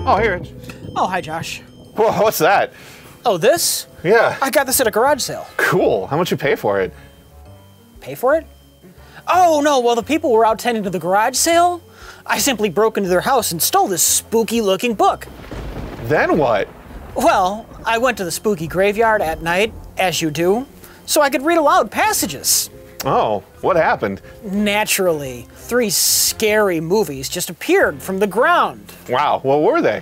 Oh, here. Oh, hi, Josh. Whoa, what's that? Oh, this? Yeah. I got this at a garage sale. Cool. How much you pay for it? Pay for it? Oh, no, well, the people were out tending to the garage sale. I simply broke into their house and stole this spooky-looking book. Then what? Well, I went to the spooky graveyard at night, as you do, so I could read aloud passages. Oh, what happened? Naturally, 3 scary movies just appeared from the ground. Wow, what were they?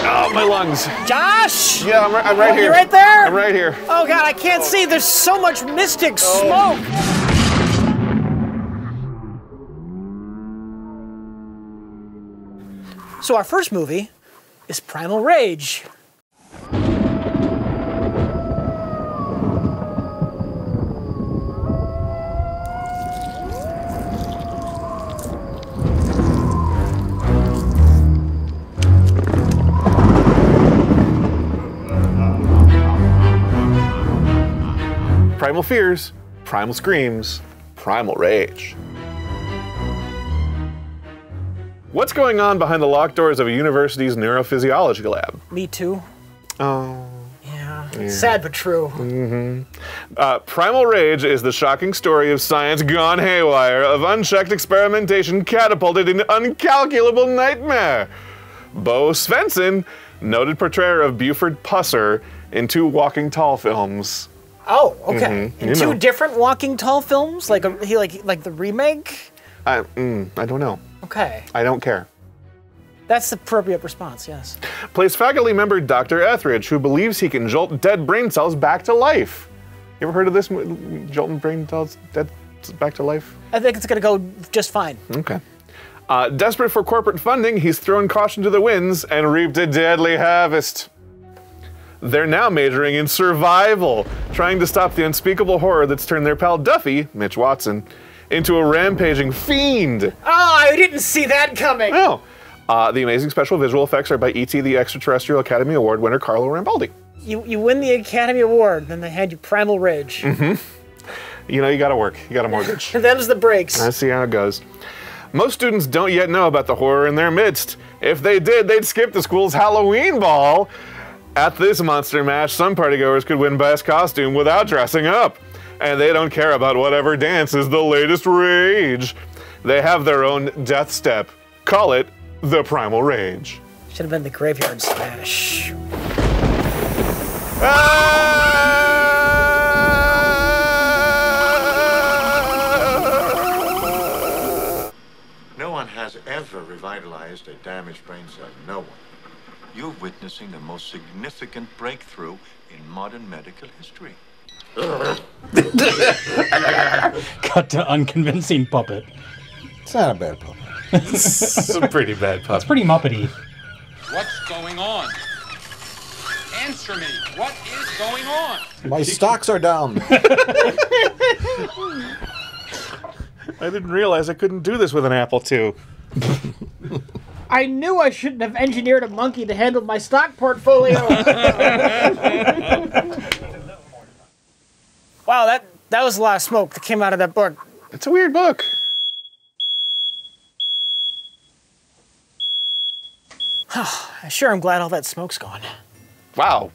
Oh, my lungs. Josh! Yeah, I'm right here. You right there? I'm right here. Oh God, I can't see. There's so much mystic smoke. So our first movie is Primal Rage. Primal fears, primal screams, primal rage. What's going on behind the locked doors of a university's neurophysiology lab? Me too. Oh. Yeah. Sad but true. Primal Rage is the shocking story of science gone haywire, of unchecked experimentation catapulted into uncalculable nightmare. Bo Svensson, noted portrayer of Buford Pusser in 2 Walking Tall films. Oh, okay. In 2 know. different Walking Tall films, like the remake. I don't know. Okay, I don't care. that's the appropriate response. Yes. Plays faculty member Dr. Etheridge, who believes he can jolt dead brain cells back to life. You ever heard of this? Jolting brain cells dead back to life? I think it's gonna go just fine. Okay. Desperate for corporate funding, he's thrown caution to the winds and reaped a deadly harvest. They're now majoring in survival, trying to stop the unspeakable horror that's turned their pal Duffy, Mitch Watson, into a rampaging fiend. Oh, I didn't see that coming. No. The amazing special visual effects are by E.T. the Extraterrestrial Academy Award winner Carlo Rambaldi. You win the Academy Award, then they hand you Primal Rage. You know, you gotta work. You got a mortgage. And them's the breaks. Let's see how it goes. Most students don't yet know about the horror in their midst. If they did, they'd skip the school's Halloween ball. At this monster mash, some partygoers could win best costume without dressing up. And they don't care about whatever dance is the latest rage. They have their own death step. Call it the Primal Rage. Should have been the Graveyard Smash. No one has ever revitalized a damaged brain cell. No one. You're witnessing the most significant breakthrough in modern medical history. Cut to unconvincing puppet. It's not a bad puppet. It's a pretty bad puppet. It's pretty Muppety. What's going on? Answer me. What is going on? My stocks are down. I didn't realize I couldn't do this with an Apple II. I knew I shouldn't have engineered a monkey to handle my stock portfolio. Wow, that was a lot of smoke that came out of that book. It's a weird book. Sure, I'm glad all that smoke's gone. Wow.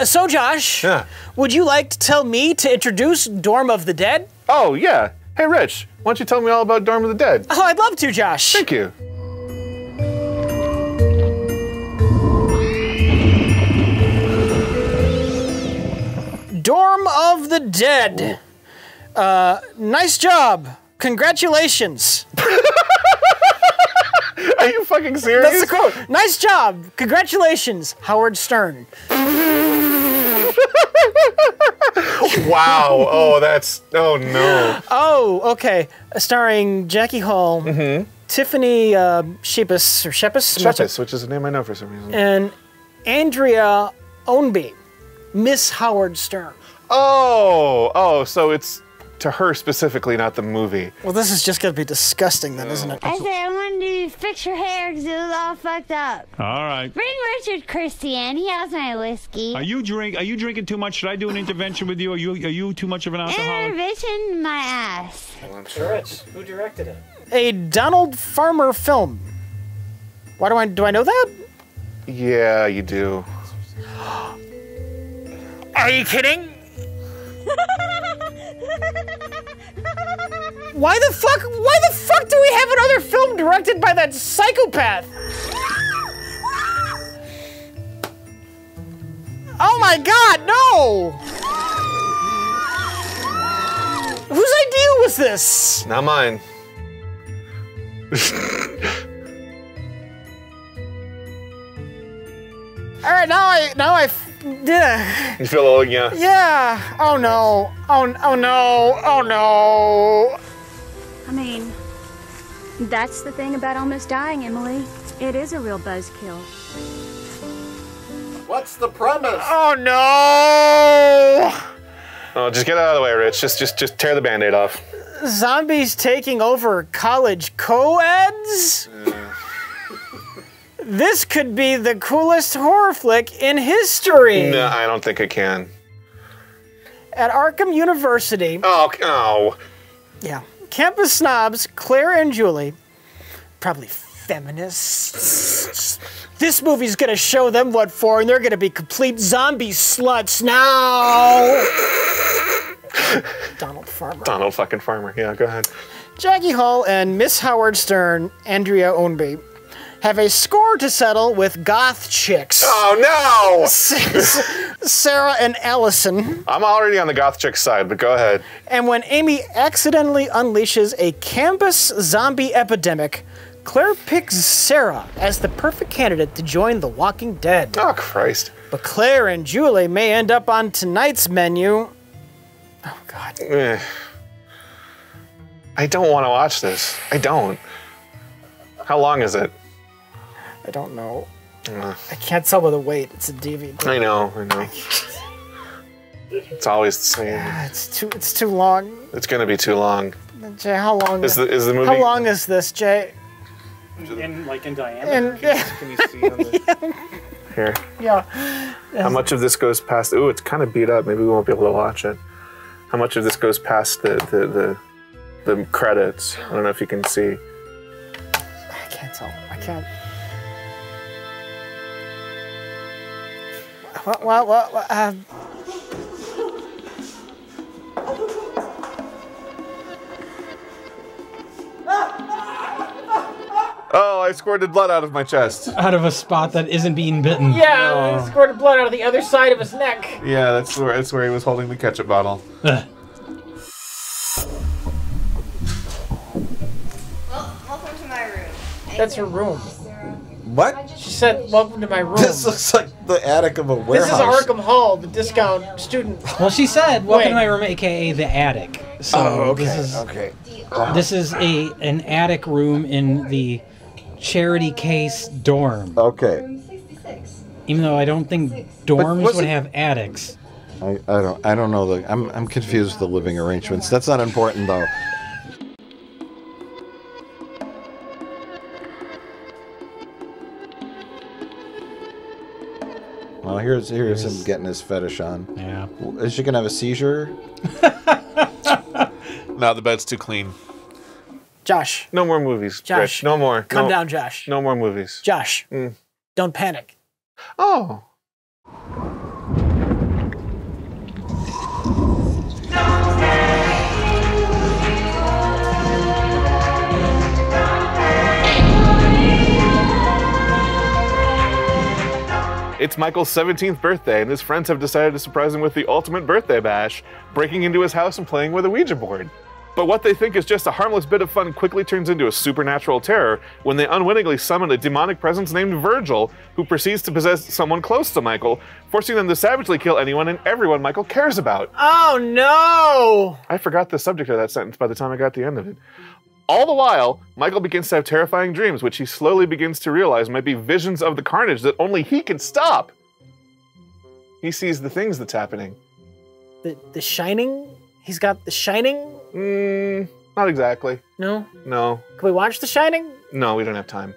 So Josh, would you like to tell me to introduce Dorm of the Dead? Oh, yeah. Hey, Rich, why don't you tell me all about Dorm of the Dead? Oh, I'd love to, Josh. Thank you. Dorm of the Dead. Nice job. Congratulations. Are you fucking serious? That's the quote. Nice job. Congratulations, Howard Stern. Wow. Oh, that's... Oh, no. Oh, okay. Starring Jackie Hall, Tiffany Shepis, Shepis, which is a name I know for some reason. and Andrea Ownby, Miss Howard Stern. Oh, so it's To her specifically, not the movie. Well, this is just gonna be disgusting then, isn't it? I said I wanted to fix your hair because it was all fucked up. All right. Bring Richard Christie in. He has my whiskey. Are you drinking too much? Should I do an intervention with you? Are you too much of an alcoholic? Intervention my ass. Rich, who directed it? A Donald Farmer film. Why do I know that? Yeah, you do. Are you kidding? Why the fuck do we have another film directed by that psychopath? Oh my god, no! Whose idea was this? Not mine. All right, yeah. You feel old, yeah? Yeah. Oh no. Oh no. Oh no. I mean, that's the thing about almost dying, Emily. It is a real buzzkill. What's the premise? Oh no. Oh, just get out of the way, Rich. Just tear the Band-Aid off. Zombies taking over college co-eds? This could be the coolest horror flick in history. No, I don't think it can. At Arkham University. Oh. Yeah. Campus snobs, Claire and Julie, probably feminists. This movie's gonna show them what for, and they're gonna be complete zombie sluts now. Donald Farmer. Donald fucking Farmer. Yeah, go ahead. Jackie Hall and Miss Howard Stern, Andrea Ownby, have a score to settle with goth chicks. Oh no! Sarah and Allison. I'm already on the goth chick side, but go ahead. And when Amy accidentally unleashes a campus zombie epidemic, Claire picks Sarah as the perfect candidate to join The Walking Dead. Oh, Christ. But Claire and Julie may end up on tonight's menu. Oh, God. I don't want to watch this. I don't. How long is it? I don't know. I can't tell by the weight. It's a DVD. I know. It's always the same. It's too long. It's gonna be too long. Jay, how long is the movie? How long is this, Jay? In diameter? Can you see on the... Here. Yeah. How much of this goes past? Ooh, it's kind of beat up. Maybe we won't be able to watch it. How much of this goes past the credits? I don't know if you can see. I can't tell. I can't. What? Oh, I squirted blood out of my chest. Out of a spot that isn't being bitten. Yeah, he squirted blood out of the other side of his neck. Yeah, that's where he was holding the ketchup bottle. Well, welcome to my room. That's her room. What? She said, welcome to my room. This looks like the attic of a warehouse. This is Arkham Hall, the discount student. Well, she said, welcome to my room, aka the attic. So this is an attic room in the charity case dorm. Okay. Even though I don't think dorms would have attics. I don't know. I'm confused with the living arrangements. That's not important though. Well, here's him getting his fetish on. Yeah. Is she gonna have a seizure? No, the bed's too clean. Josh. No more movies. Josh. Rich. No more. Calm down, Josh. No more movies. Josh. Don't panic. Oh. It's Michael's 17th birthday, and his friends have decided to surprise him with the ultimate birthday bash, breaking into his house and playing with a Ouija board. But what they think is just a harmless bit of fun quickly turns into a supernatural terror when they unwittingly summon a demonic presence named Virgil, who proceeds to possess someone close to Michael, forcing them to savagely kill anyone and everyone Michael cares about. Oh no! I forgot the subject of that sentence by the time I got to the end of it. All the while, Michael begins to have terrifying dreams, which he slowly begins to realize might be visions of the carnage that only he can stop. He sees the things that's happening. The Shining He's got The Shining? Not exactly. No? No. Can we watch The Shining? No, we don't have time.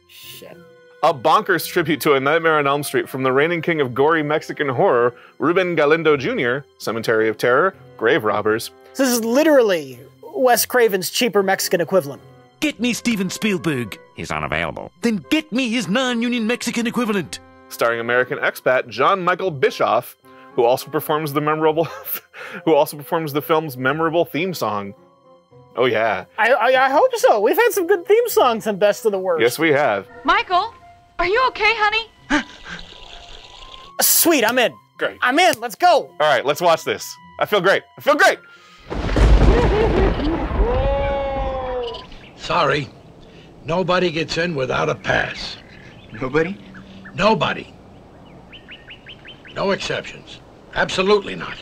Shit. A bonkers tribute to A Nightmare on Elm Street from the reigning king of gory Mexican horror, Ruben Galindo Jr., Cemetery of Terror, Grave Robbers. This is literally Wes Craven's cheaper Mexican equivalent. Get me Steven Spielberg. He's unavailable. Then get me his non-union Mexican equivalent. Starring American expat John Michael Bischoff, who also performs the film's memorable theme song. Oh yeah. I hope so. We've had some good theme songs on Best of the Worst. Yes, we have. Michael, are you okay, honey? Sweet, I'm in. Great. I'm in. Let's go. All right, let's watch this. I feel great. I feel great. Sorry. Nobody gets in without a pass. Nobody? Nobody. No exceptions. Absolutely not.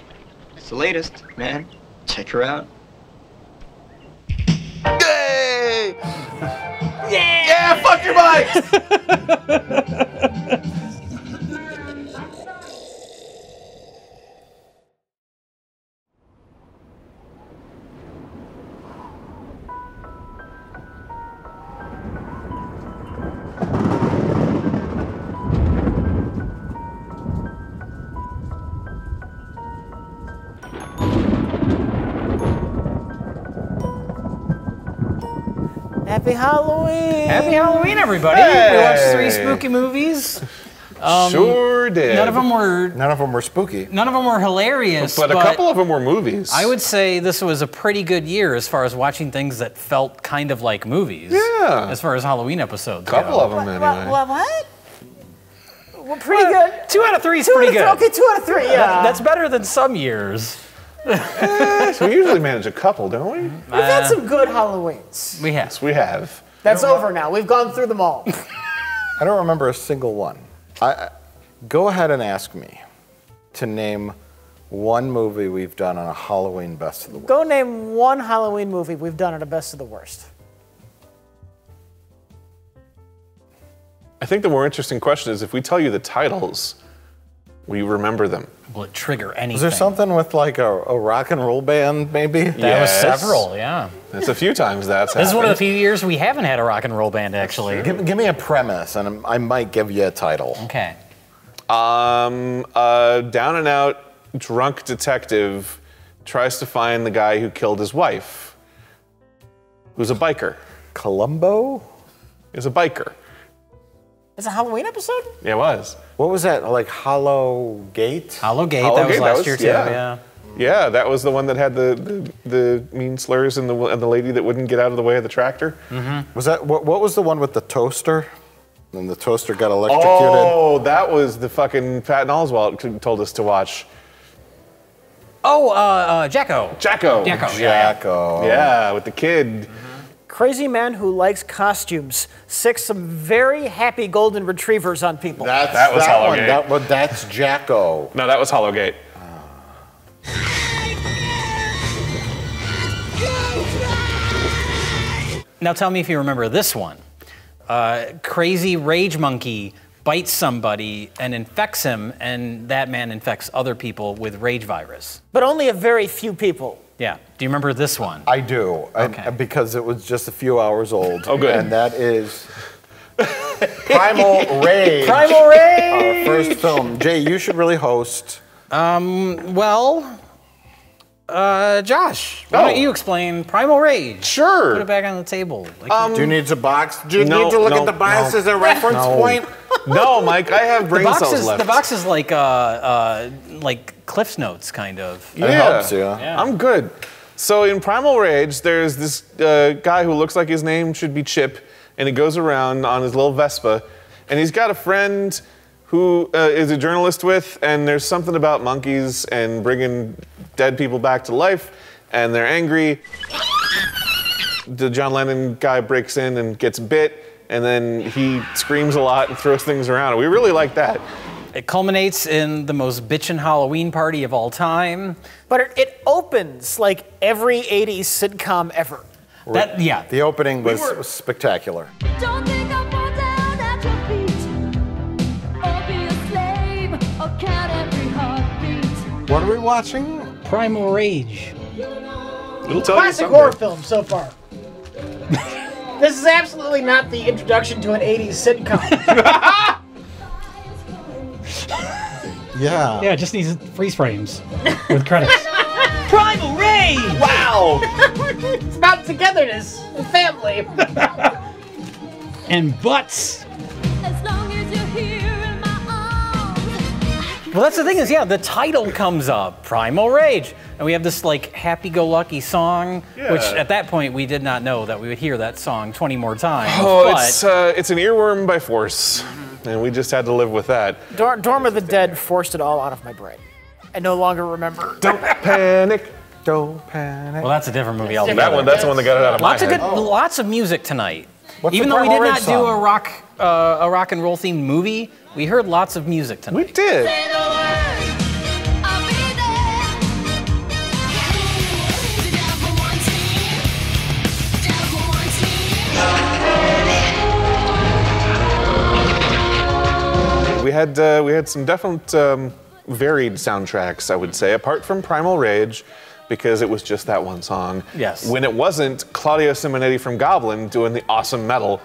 It's the latest, man. Check her out. Yay! Yeah! Yeah, fuck your bikes! Happy Halloween! Happy Halloween, everybody! Hey! We watched 3 spooky movies. Sure did. None of them were spooky. None of them were hilarious. But a couple of them were movies. I would say this was a pretty good year as far as watching things that felt kind of like movies. Yeah. As far as Halloween episodes A couple of them, anyway. What? We're pretty good. 2 out of 3 is pretty good. Okay, 2 out of 3, yeah. That's better than some years. So we usually manage a couple, don't we? We've had some good Halloweens. We have. Yes, we have. That's over now. We've gone through them all. I don't remember a single one. Go ahead and ask me to name one movie we've done on a Halloween Best of the Worst. Go name one Halloween movie we've done on a Best of the Worst. I think the more interesting question is if we tell you the titles, will you remember them? Will it trigger anything? Was there something with like a rock and roll band, maybe? That was several, yeah. That's a few times that's This is one of the few years we haven't had a rock and roll band, actually. Give me a premise, and I might give you a title. Okay. A down and out drunk detective tries to find the guy who killed his wife, who's a biker. Columbo? He's a biker. It's a Halloween episode? Yeah, it was. What was that, like Hollow Gate? Hollow Gate, that was last year too, yeah. Yeah, that was the one that had the mean slurs and the lady that wouldn't get out of the way of the tractor. Mm-hmm. Was that, what was the one with the toaster? And the toaster got electrocuted? Oh, that was the fucking Patton Oswalt told us to watch. Oh, Jacko. Jacko. Jacko. Yeah, with the kid. Crazy man who likes costumes sicks some very happy golden retrievers on people. That was Hollowgate. That's Jacko. No, that was Hollowgate. Now tell me if you remember this one. Crazy rage monkey bites somebody and infects him, and that man infects other people with rage virus. But only a very few people. Yeah. Do you remember this one? I do. Okay. Because it was just a few hours old. Oh, good. And that is Primal Rage. Primal Rage! Our first film. Jay, you should really host. Josh, why don't you explain Primal Rage? Sure. Put it back on the table. Do you need to box? Do you need to look at the box as a reference point? No, Mike, I have brain cells left. The box is like Cliff's Notes, kind of. It helps you. Yeah. I'm good. So in Primal Rage, there's this guy who looks like his name should be Chip, and he goes around on his little Vespa, and he's got a friend who is a journalist with, and there's something about monkeys and bringing dead people back to life, and they're angry. The John Lennon guy breaks in and gets bit, and then he screams a lot and throws things around. We really like that. It culminates in the most bitchin' Halloween party of all time. But it opens like every 80s sitcom ever. Yeah. The opening was spectacular. Don't think I'll fall down at your feet, or be a slave, or count every heartbeat. What are we watching? Primal Rage. It'll tell you Classic someday. horror film so far. This is absolutely not the introduction to an 80s sitcom. Yeah. Yeah, it just needs freeze frames with credits. Primal Rage! Wow! It's about togetherness and family. And butts. As long as you're here in my arms. Well, that's the thing is, yeah, the title comes up, Primal Rage. And we have this, like, happy-go-lucky song, which at that point we did not know that we would hear that song 20 more times. Oh, but it's an earworm by force. And we just had to live with that. Dorm of the Dead forced it all out of my brain. I no longer remember. Don't panic. Don't panic. Well, that's a different movie altogether. That's the one that got it out of my head. Lots of music tonight. What's Even the though we did Primal not Rage do song? a rock and roll themed movie, we heard lots of music tonight. We did. Say the word, I'll be there. Down for one team. Down for one team. We had some definite varied soundtracks, I would say, apart from Primal Rage, because it was just that one song. Yes. When it wasn't Claudio Simonetti from Goblin doing the awesome metal,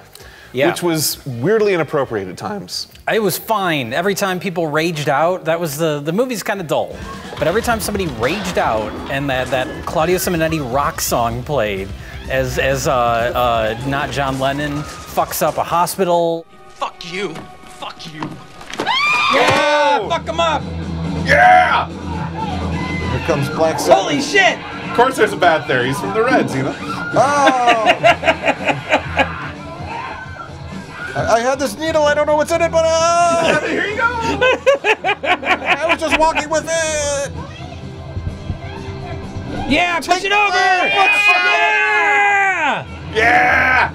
which was weirdly inappropriate at times. It was fine. Every time people raged out, that was the movie's kind of dull. But every time somebody raged out and that Claudio Simonetti rock song played, as not John Lennon fucks up a hospital. Fuck you. Fuck you. Yeah, fuck him up. Yeah! Here comes Black Sabbath. Holy shit! Of course there's a bat there. He's from the Reds, you know? Oh! I had this needle. I don't know what's in it, but Here you go! I was just walking with it. Yeah, push it over! Yeah!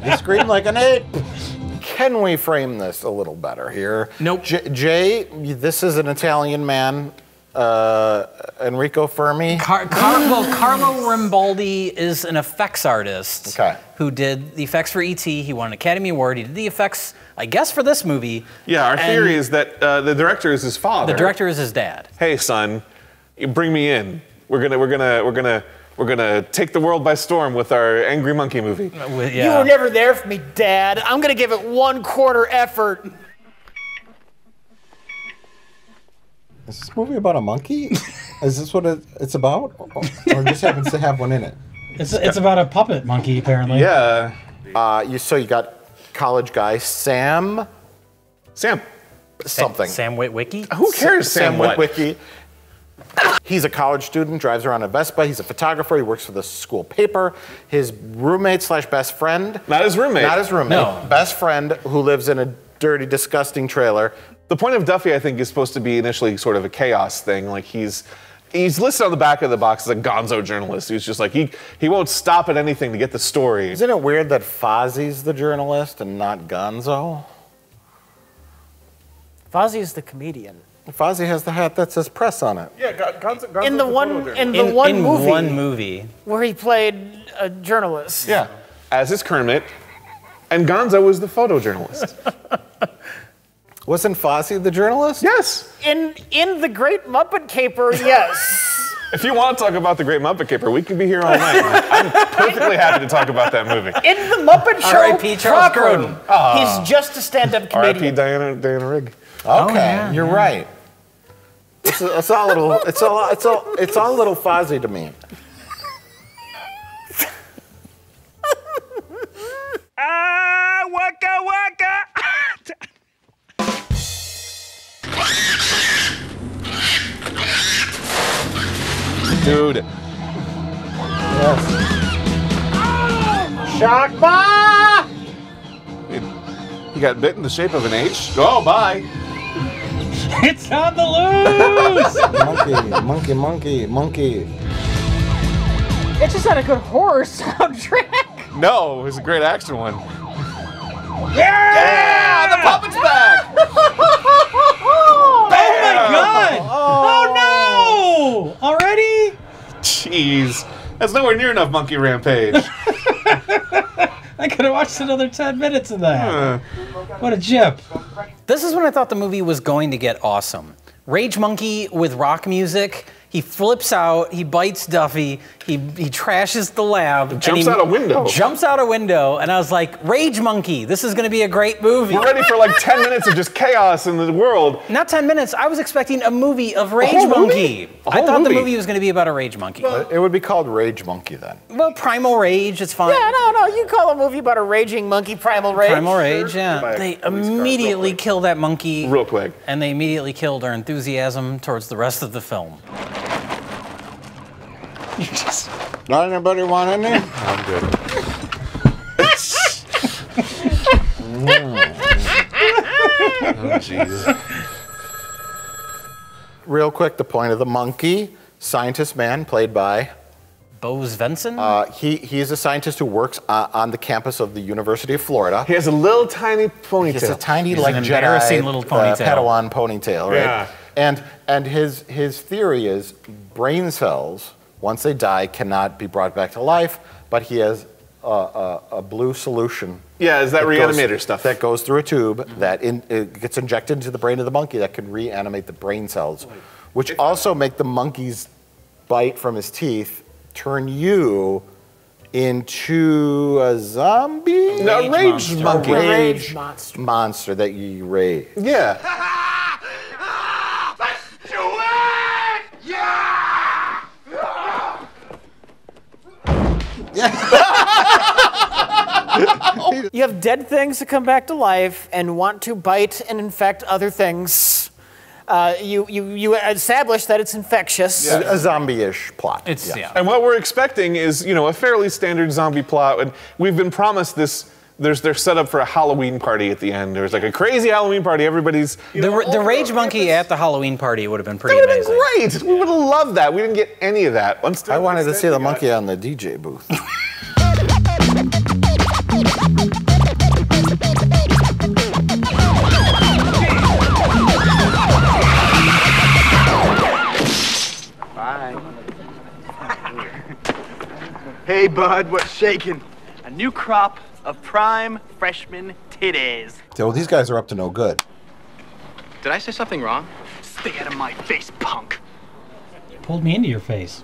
You scream like an ape. Can we frame this a little better here? Nope. Jay, this is an Italian man. Enrico Fermi. Carlo Rambaldi is an effects artist who did the effects for E.T. He won an Academy Award. He did the effects, I guess, for this movie. Yeah, our theory is that the director is his father. The director is his dad. Hey, son, you bring me in. We're gonna take the world by storm with our Angry Monkey movie. You were never there for me, Dad. I'm gonna give it 1/4 effort. Is this movie about a monkey? Is this what it's about? Or it just happens to have one in it? It's about a puppet monkey, apparently. Yeah. So you got college guy Sam something. Sam Witwicky? Who cares, Sam Witwicky? He's a college student, drives around in a Vespa. He's a photographer. He works for the school paper. His roommate / best friend. Not his roommate. Not his roommate. No. Best friend who lives in a dirty, disgusting trailer. The point of Duffy, I think, is supposed to be initially sort of a chaos thing. Like he's listed on the back of the box as a gonzo journalist who's just like, he won't stop at anything to get the story. Isn't it weird that Fozzie's the journalist and not Gonzo? Fozzie is the comedian. Fozzie has the hat that says press on it. Yeah, Gonzo In the one movie where he played a journalist. Yeah, as is Kermit, and Gonzo was the photojournalist. Wasn't Fozzie the journalist? Yes. In The Great Muppet Caper, yes. If you want to talk about The Great Muppet Caper, we could be here all night. I'm perfectly happy to talk about that movie. In The Muppet Show R.I.P. Charles proper, Grodin. he's just a stand-up comedian. R.I.P. Diana Rigg. Okay, you're right. It's all a little. It's all a little Fozzie to me. Waka waka. Dude. Yes. Shockma! He got bit in the shape of an H. Oh, bye. It's on the loose! Monkey. It just had a good horror soundtrack. No, it was a great action one. Yeah! The puppet's back! Oh my god! Oh no! Already? Jeez. That's nowhere near enough Monkey Rampage. I could have watched another 10 minutes of that. What a jip. This is when I thought the movie was going to get awesome. Rage Monkey with rock music. He flips out, he bites Duffy, he trashes the lab. Jumps out a window. Jumps out a window, and I was like, Rage Monkey, this is gonna be a great movie. We're ready for like 10 minutes of just chaos in the world. Not 10 minutes, I was expecting a movie of Rage whole Monkey. movie? A whole I thought the movie? movie was gonna be about a Rage Monkey. It would be called Rage Monkey then. Well, Primal Rage, it's fine. Yeah, no, you call a movie about a raging monkey Primal Rage. Primal Rage, yeah. By a They police car, immediately real quick. kill that monkey. Real quick. And they immediately killed our enthusiasm towards the rest of the film. Not anybody want in there? I'm good. Oh, jeez. Real quick, the point of the monkey, scientist man played by Bo Svensson? He's a scientist who works on the campus of the University of Florida. He has a little tiny ponytail. He has a tiny, He's like an Jedi, embarrassing little ponytail. Padawan ponytail, right? Yeah. And his theory is brain cells, once they die, cannot be brought back to life, but he has a blue solution. Yeah, is that reanimator stuff? That goes through a tube that it gets injected into the brain of the monkey that can reanimate the brain cells, which also make the monkey's bite from his teeth turn you into a zombie? No, rage monkey. A rage monster. monster that you rage. Yeah. Let's do it! Yeah! You have dead things that come back to life and want to bite and infect other things. You establish that it's infectious. Yeah. A zombie-ish plot. It's, yeah. And what we're expecting is, a fairly standard zombie plot. And we've been promised this. They're set up for a Halloween party at the end. There's like a crazy Halloween party. Everybody's The Rage Monkey at the Halloween party would have been pretty That would have amazing. been great. We would have loved that. We didn't get any of that. I wanted to see the monkey on the DJ booth. Hey, bud, what's shaking? A new crop of prime freshman titties. So these guys are up to no good. Did I say something wrong? Stay out of my face, punk. Pulled me into your face.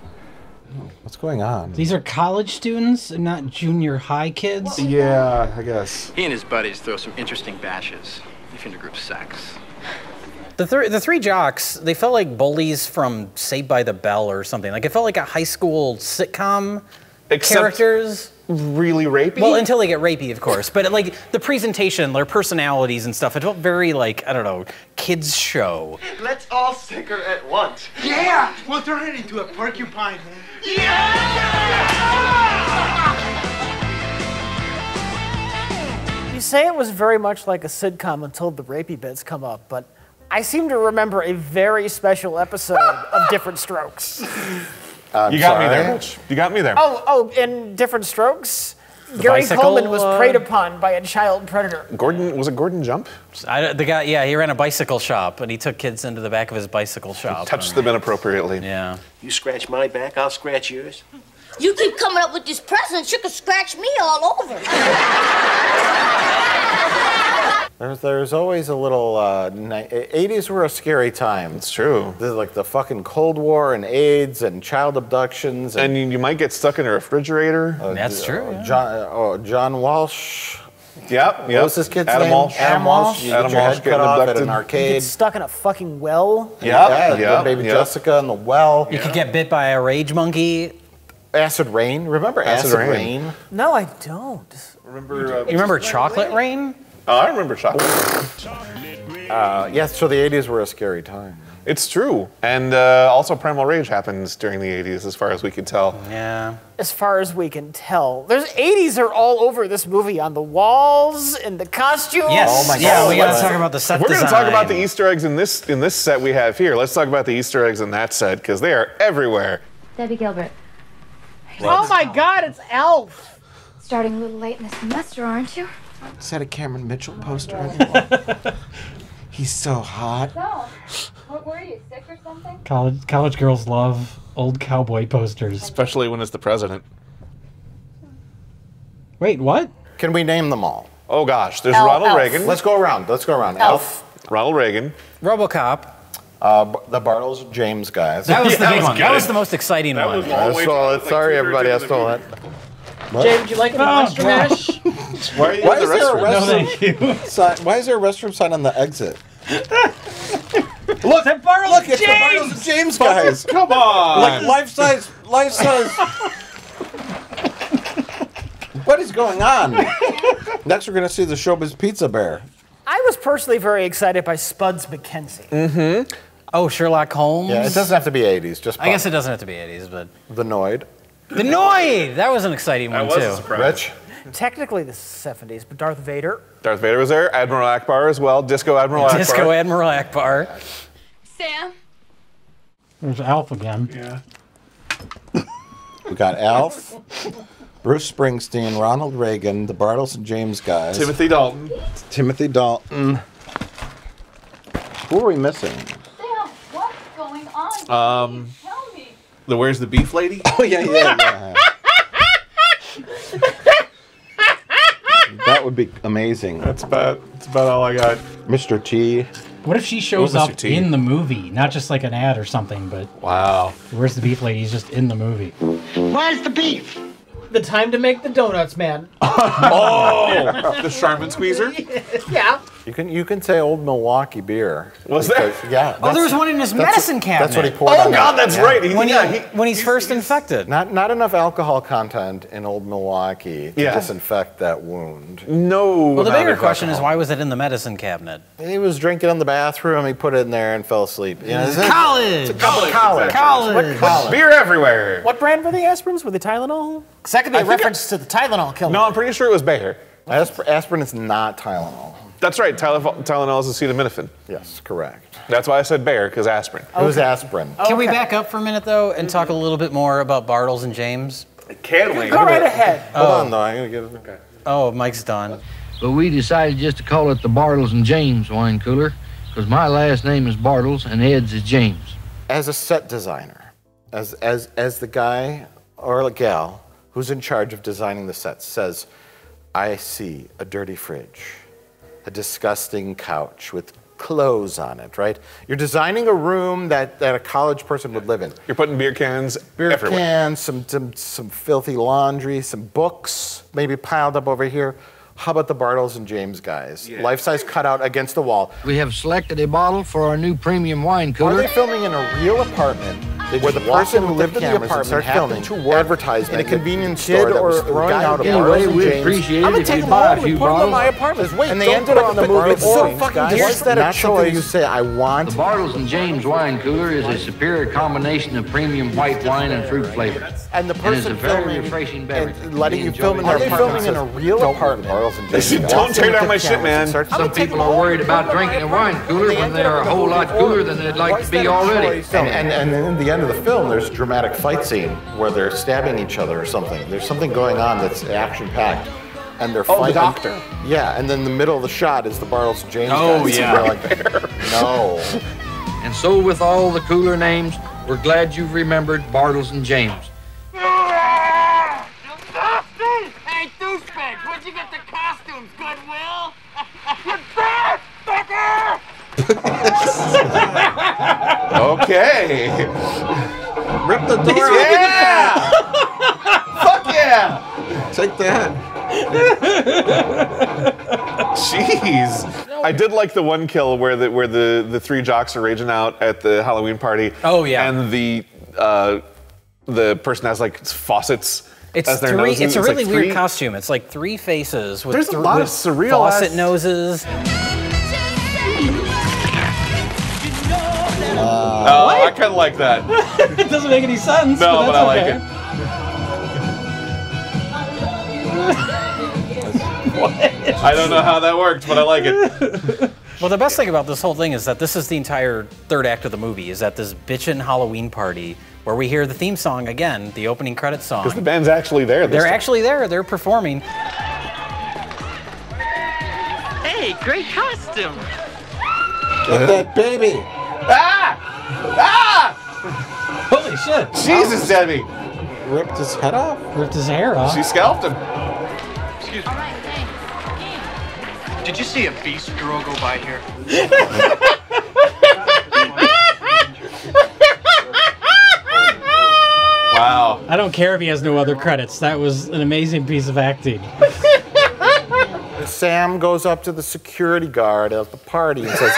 What's going on? These are college students, not junior high kids? Yeah, I guess. He and his buddies throw some interesting bashes. They finna group sex. The three jocks, they felt like bullies from Saved by the Bell or something. Like, it felt like a high school sitcom characters. Really rapey? Well, until they get rapey, of course. But like the presentation, their personalities and stuff, it felt very like, I don't know, kids show. Let's all sicker at once. Yeah! We'll turn it into a porcupine. You say it was very much like a sitcom until the rapey bits come up, but I seem to remember a very special episode of Different Strokes. You got me there, Rich. You got me there. Oh, in Different Strokes, Gary bicycle, Coleman was preyed upon by a child predator. Was it Gordon Jump? The guy, yeah, he ran a bicycle shop and he took kids into the back of his bicycle shop. Touched them inappropriately. Yeah. You scratch my back, I'll scratch yours. You keep coming up with these presents, you could scratch me all over. There's always a little, 80s were a scary time. It's true. There's like the fucking Cold War and AIDS and child abductions. And you might get stuck in a refrigerator. That's true. Yeah. John Walsh. Yep. What was this kid's Adam name? Walsh. Adam Walsh. You Adam get your Walsh head getting cut off at abducted. an You arcade. get stuck in a fucking well. Yeah, baby Jessica in the well. You could get bit by a rage monkey. Acid Rain. Remember Acid Rain? No, I don't. Remember? You remember Chocolate Rain? Oh, I remember Chocolate. Yes, so the 80s were a scary time. It's true. And also Primal Rage happens during the 80s, as far as we can tell. Yeah. As far as we can tell. There's 80s are all over this movie, on the walls, in the costumes. Yes. Oh my Yeah, God. we gotta talk about the set We're design. going to talk about the Easter eggs in this set we have here. Let's talk about the Easter eggs in that set, because they are everywhere. Debbie Gilbert. Oh my God, it's Elf. Starting a little late in the semester, aren't you? Is that a Cameron Mitchell poster? He's so hot. So, what were you, sick or something? College girls love old cowboy posters. Especially when it's the president. Wait, what? Can we name them all? Oh gosh, there's Elf. Ronald Reagan. Let's go around. Elf. Ronald Reagan. RoboCop. The Bartles James guys. That was the big one. good. That was the most exciting one. was long way down, like Sorry, 2/3 everybody, I into the stole movie. it. Jay, would you like any Monster Mash? Why is there a restroom? thank you. Why is there a restroom sign on the exit? Look, that Bartles Look, it's the Bartles and James guys. Come on. Like life size. What is going on? Next, we're going to see the Showbiz Pizza Bear. I was personally very excited by Spuds McKenzie. Mm-hmm. Oh, Sherlock Holmes. Yeah, it doesn't have to be 80s. Just I guess it doesn't have to be 80s, but the Noid. the Noid. That was an exciting one That was a too. surprise. Rich. Technically the 70s, but Darth Vader. Darth Vader was there. Admiral Akbar as well. Disco Admiral Akbar. Disco Admiral Akbar. Sam. There's Alf again. Yeah. We got Alf, Bruce Springsteen, Ronald Reagan, the Bartles and James guys. Timothy Dalton. Timothy Dalton. Who are we missing? Sam, what's going on? Tell me. The Where's the Beef Lady? Oh, yeah. That would be amazing. That's about all I got. Mr. T. What if she shows Mr. up T. in the movie, not just like an ad or something, but Wow. Where's the Beef Lady? He's just in the movie. Where's the beef? The time to make the donuts, man. Oh, the Charmin Squeezer. Yeah. You can say Old Milwaukee beer. Was there? Yeah. Oh, there was one in his medicine cabinet. That's what he poured on. Oh God, that's right. When he's first infected. Not enough alcohol content in Old Milwaukee to Yeah. disinfect that wound. No. Well, the amount bigger of question is alcohol. why was it in the medicine cabinet? He was drinking in the bathroom. He put it in there and fell asleep. You know, College. College. Beer everywhere. What brand were the aspirins? Were they Tylenol? Because that could be a reference to the Tylenol killer. No, I'm pretty sure it was Bayer. Aspirin is not Tylenol. That's right. Tylenol is acetaminophen. Yes, correct. That's why I said Bayer, because aspirin. It was aspirin. Can we back up for a minute though and talk a little bit more about Bartles and James? Can we? Go right ahead. Hold on, though. I'm going to get it. Okay. Oh, Mike's done. So we decided just to call it the Bartles and James wine cooler, because my last name is Bartles and Ed's is James. As a set designer, as the guy or the gal who's in charge of designing the sets says, I see a dirty fridge, a disgusting couch with clothes on it, right? You're designing a room that a college person would live in. You're putting beer cans Beer everywhere. cans, some filthy laundry, some books maybe piled up over here. How about the Bartles and James guys? Yeah. Life-size cutout against the wall. We have selected a bottle for our new premium wine Are cooler. they filming in a real apartment where the person who lived in the apartment happened to advertise in a convenience store that was throwing out a Anyway, Bartles and we James? appreciate I'm it gonna if take you them buy home a and few put them in bottles. my apartment. Wait, And they don't ended put on the the movie. Bartles So James fucking guys. here's What's that not something you say, I want? The Bartles and James wine cooler is a superior combination of premium white wine and fruit flavors. And the And it's a person very filming refreshing beverage. and letting We you enjoy film in it. their Are they apartment filming in a real apartment? Bartles and James. Don't tear down my shit, man. Some people are worried about drinking a wine cooler when they are a whole lot cooler than they'd like to be already. And in the end of the film, there's a dramatic fight scene where they're stabbing each other or something. There's something going on that's action-packed. And they're fighting. the doctor. Yeah, and then the middle of the shot is the Bartles and James Oh, guys. yeah. They're like, no. And so with all the cooler names, we're glad you've remembered Bartles and James. Hey, douchebags, where'd you get the costumes, Goodwill? You fat fucker! Okay. Rip the door open. Yeah. Fuck yeah. Take that. Jeez. I did like the one kill where the three jocks are raging out at the Halloween party. Oh, yeah. And the person has like faucets It's as their three. noses. It's a really like weird three. costume. It's like three faces with There's a lot of surreal faucet ass- noses. Oh, I kind of like that. It doesn't make any sense. No, but I like okay. it. I don't know how that worked, but I like it. Well, the best thing about this whole thing is that this is the entire third act of the movie. Is at this bitchin' Halloween party where we hear the theme song again, the opening credits song. Because the band's actually there. They're actually there. They're performing. Hey, great costume! Get that baby. Ah! Ah! Holy shit. Jesus, Debbie. Ripped his head off? Ripped his hair off. She scalped him. Excuse me. Did you see a beast girl go by here? Wow. I don't care if he has no other credits. That was an amazing piece of acting. Sam goes up to the security guard at the party and says,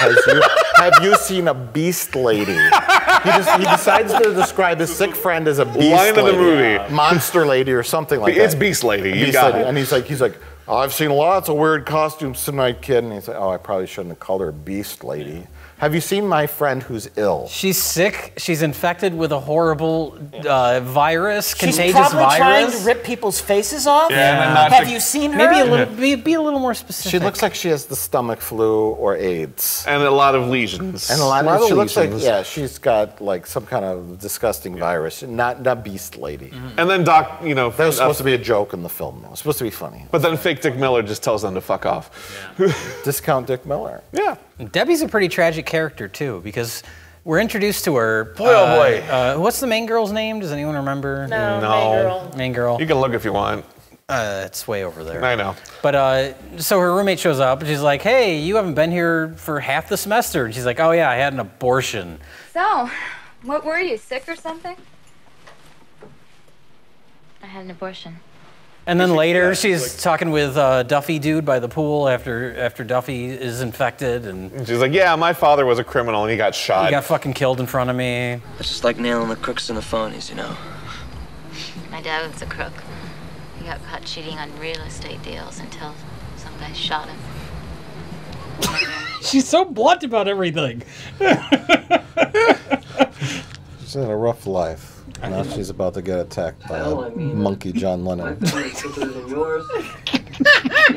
have you seen a beast lady? He decides to describe his sick friend as a beast Line lady. of the movie. Monster lady or something like that. It's beast lady. You Beast got lady. it. And he's like, oh, I've seen lots of weird costumes tonight, kid. And he's like, oh, I probably shouldn't have called her a beast lady. Have you seen my friend who's ill? She's sick. She's infected with a horrible virus, contagious She's probably virus. trying to rip people's faces off. Yeah. Have you seen her? Maybe a little. Be a little more specific. She looks like she has the stomach flu or AIDS. And a lot of lesions. And a lot of lesions. looks like, yeah, she's got like some kind of disgusting virus. Not beast lady. And then Doc, you know. That was supposed to be a joke in the film, though. It was supposed to be funny. But then fake Dick Miller just tells them to fuck off. Discount Dick Miller. Yeah. Debbie's a pretty tragic character too, because we're introduced to her. Boy, oh boy. What's the main girl's name? Does anyone remember? No. Main girl. You can look if you want. It's way over there. I know. But so her roommate shows up and she's like, "Hey, you haven't been here for half the semester." And she's like, "Oh yeah, I had an abortion." So, what were you, sick or something? I had an abortion. And then later, she's talking with Duffy dude by the pool after Duffy is infected, and she's like, "Yeah, my father was a criminal and he got shot. He got fucking killed in front of me." It's just like nailing the crooks and the phonies, you know. My dad was a crook. He got caught cheating on real estate deals until some guy shot him. She's so blunt about everything. She's had a rough life. Now she's about to get attacked by a monkey John Lennon.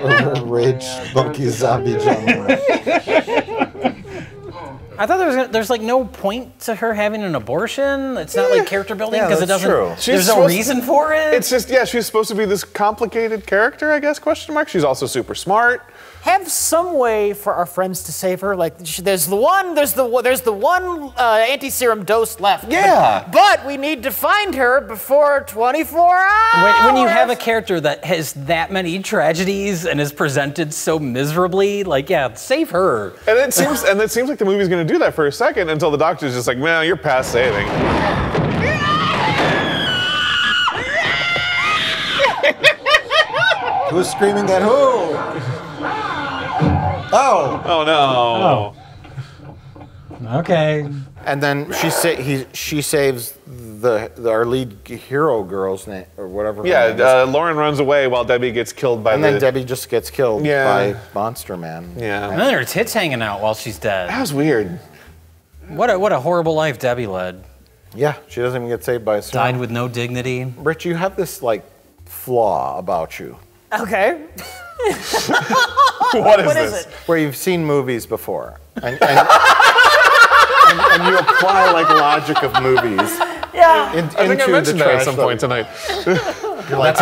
Or a rage monkey zombie John Lennon. I thought there's like no point to her having an abortion. It's not like character building because it doesn't. True. There's no reason for it. It's just she's supposed to be this complicated character, I guess? Question mark. She's also super smart. Have some way for our friends to save her. Like there's the one anti-serum dose left. Yeah. But we need to find her before 24 hours. When you have a character that has that many tragedies and is presented so miserably, like save her. And it seems like the movie's going to do that for a second until the doctor's just like, "Man, you're past saving." Who's screaming at who? Oh! Oh no! Oh. Okay. And then she saves our lead hero girl's name or whatever. her name is. Lauren runs away while Debbie gets killed by then Debbie just gets killed Yeah. by Monster Man. Yeah. And then her tits hanging out while she's dead. That was weird. What a horrible life Debbie led. Yeah, she doesn't even get saved by a serum. Died with no dignity. Rich, you have this like flaw about you. Okay. What is What this? is it? Where you've seen movies before. And you apply like logic of movies. Yeah. I think I mentioned that at some point tonight. Like,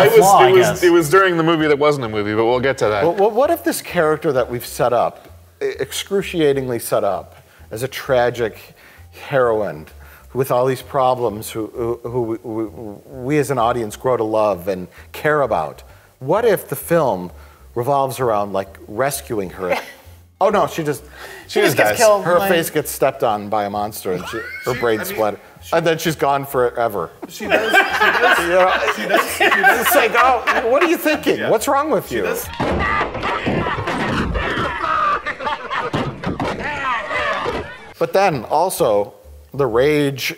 it was during the movie that wasn't a movie, but we'll get to that. Well, what if this character that we've set up, excruciatingly set up, as a tragic heroine with all these problems who we as an audience grow to love and care about, what if the film revolves around like rescuing her? Oh no, she just gets killed. Her face gets stepped on by a monster and her brain split. And then she's gone forever. She does. It's like, oh, what are you thinking? Yeah. What's wrong with you? But then also the rage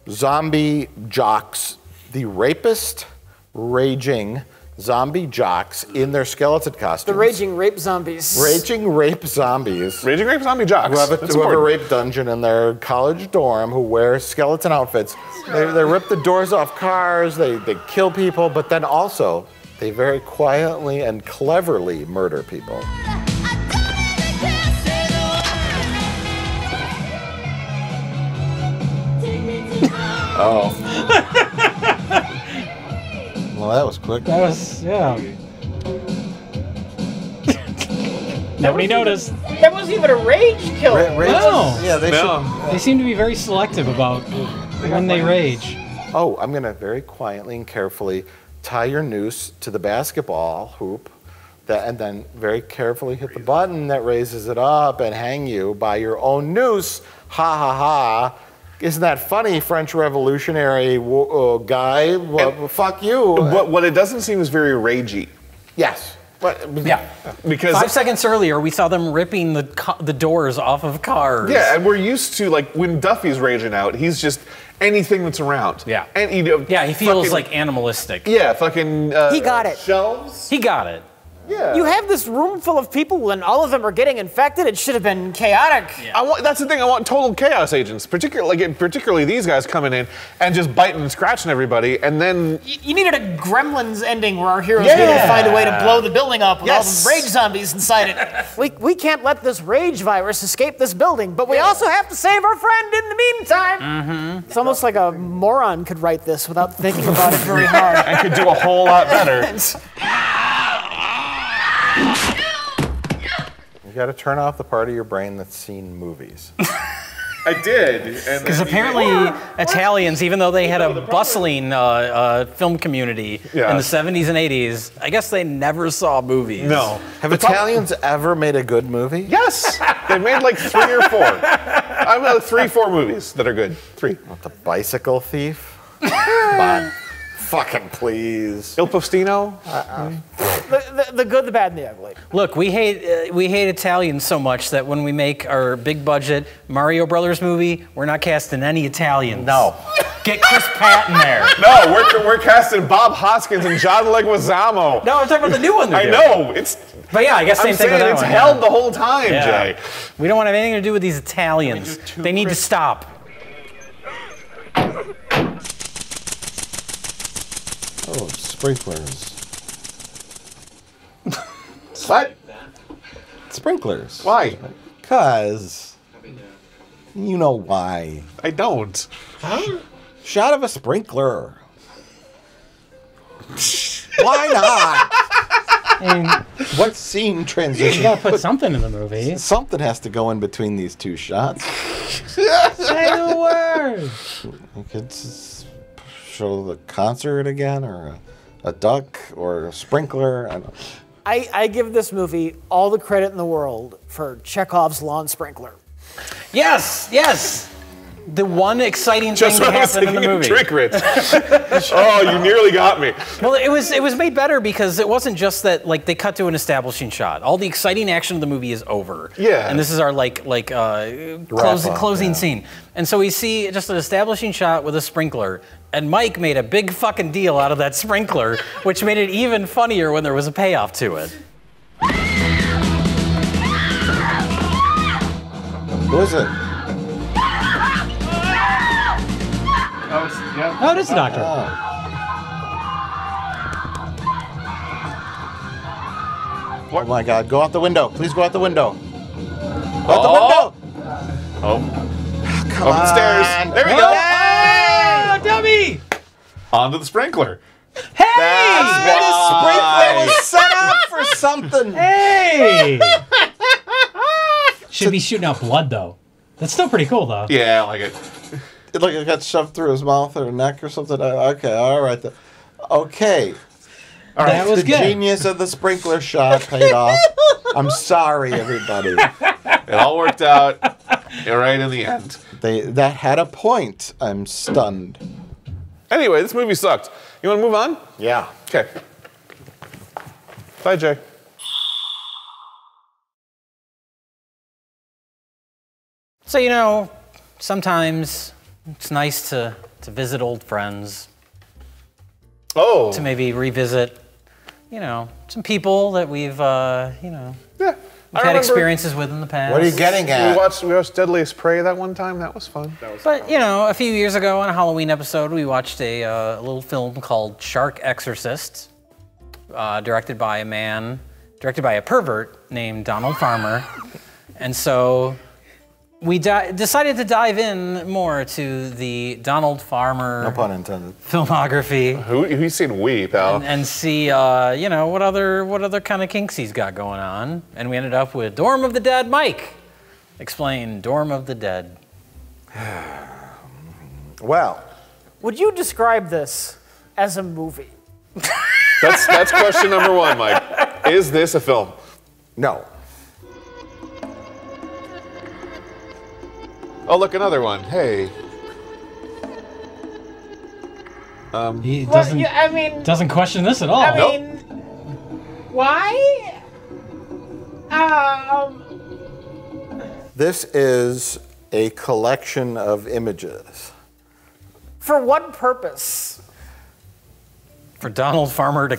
zombie jocks, the rapist raging zombie jocks in their skeleton costumes. The raging rape zombies. Raging rape zombies. Raging rape zombie jocks. Who have a rape dungeon in their college dorm, who wear skeleton outfits. They rip the doors off cars, they kill people, but then also they very quietly and cleverly murder people. Oh. Well, that was quick. That was, yeah. Nobody noticed. That wasn't even a rage kill. No. Yeah, They seem to be very selective about when they rage. Oh, I'm going to very quietly and carefully tie your noose to the basketball hoop, and then very carefully hit the button that raises it up and hang you by your own noose. Ha ha ha. Isn't that funny, French revolutionary guy? Well, fuck you. But what it doesn't seem is very ragey. Yes. Yeah. Because 5 seconds earlier, we saw them ripping the doors off of cars. Yeah, and we're used to, like, when Duffy's raging out, he's just anything that's around. Yeah. And he feels like animalistic. Yeah, fucking. He got it. Shelves. He got it. Yeah. You have this room full of people and all of them are getting infected. It should have been chaotic. Yeah. That's the thing. I want total chaos agents, particularly these guys coming in and just biting and scratching everybody, and then you needed a Gremlins ending where our heroes need to find a way to blow the building up with all the rage zombies inside it. We can't let this rage virus escape this building, but we also have to save our friend in the meantime. It's almost like a moron could write this without thinking about it very hard. And could do a whole lot better. You got to turn off the part of your brain that's seen movies. I did. Because apparently Italians, even though they had a bustling film community in the 70s and 80s, I guess they never saw movies. No. Have Italians ever made a good movie? Yes. They made like 3 or 4. I've had 3, 4 movies that are good. 3. What, The Bicycle Thief? Come on. Fucking please. Il Postino? The good, the bad, and the ugly. Look, we hate Italians so much that when we make our big budget Mario Brothers movie, we're not casting any Italians. No. Get Chris Pratt in there. No, we're casting Bob Hoskins and John Leguizamo. No, I'm talking about the new one. I know. But yeah, I guess same thing with that it's one. held the whole time, Jay. We don't want to have anything to do with these Italians. They need to stop. Oh, sprinklers. What? Sprinklers. Why? Because. You know why. I don't. Huh? Shot of a sprinkler. Why not? What scene transition? You gotta put something in the movie. Something has to go in between these 2 shots. Say the word. You could show the concert again, or a duck, or a sprinkler. I don't know. I give this movie all the credit in the world for Chekhov's lawn sprinkler. Yes, yes. The one exciting thing that happened in the movie. Trick, Rich. Oh, you nearly got me. Well, it was made better because it wasn't just that they cut to an establishing shot. All the exciting action of the movie is over. Yeah. And this is our closing scene. And so we see just an establishing shot with a sprinkler. And Mike made a big fucking deal out of that sprinkler, which made it even funnier when there was a payoff to it. Who is it? Oh, it is the doctor. Oh my God! Go out the window! Please go out the window! Go out the window! Oh. Come Up the stairs. There we go. Oh, dummy! Onto the sprinkler. Hey! The sprinkler was set up for something. Hey! Should be shooting out blood though. That's still pretty cool though. Yeah, I like it. It got shoved through his mouth or neck or something. Okay, all right. Okay. All right. That was the good. Genius of the sprinkler shot paid off. I'm sorry, everybody. It all worked out right in the end. That had a point. I'm stunned. Anyway, this movie sucked. You want to move on? Yeah. Okay. Bye, Jay. So, sometimes it's nice to visit old friends. Oh. To maybe revisit, some people that we've, we've had experiences with in the past. What are you getting at? We watched Deadliest Prey that one time. That was fun. But, a few years ago on a Halloween episode, we watched a little film called Shark Exorcist, directed by a pervert named Donald Farmer. And so we decided to dive in more to the Donald Farmer, no pun intended, filmography. Who's seen we, pal? And see, what other kind of kinks he's got going on. And we ended up with Dorm of the Dead. Mike, explain Dorm of the Dead. Well, would you describe this as a movie? That's question number 1, Mike. Is this a film? No. Oh, look, another one. Hey. He Well, doesn't, I mean, doesn't question this at all. I mean, why? This is a collection of images. For what purpose? For Donald Farmer to.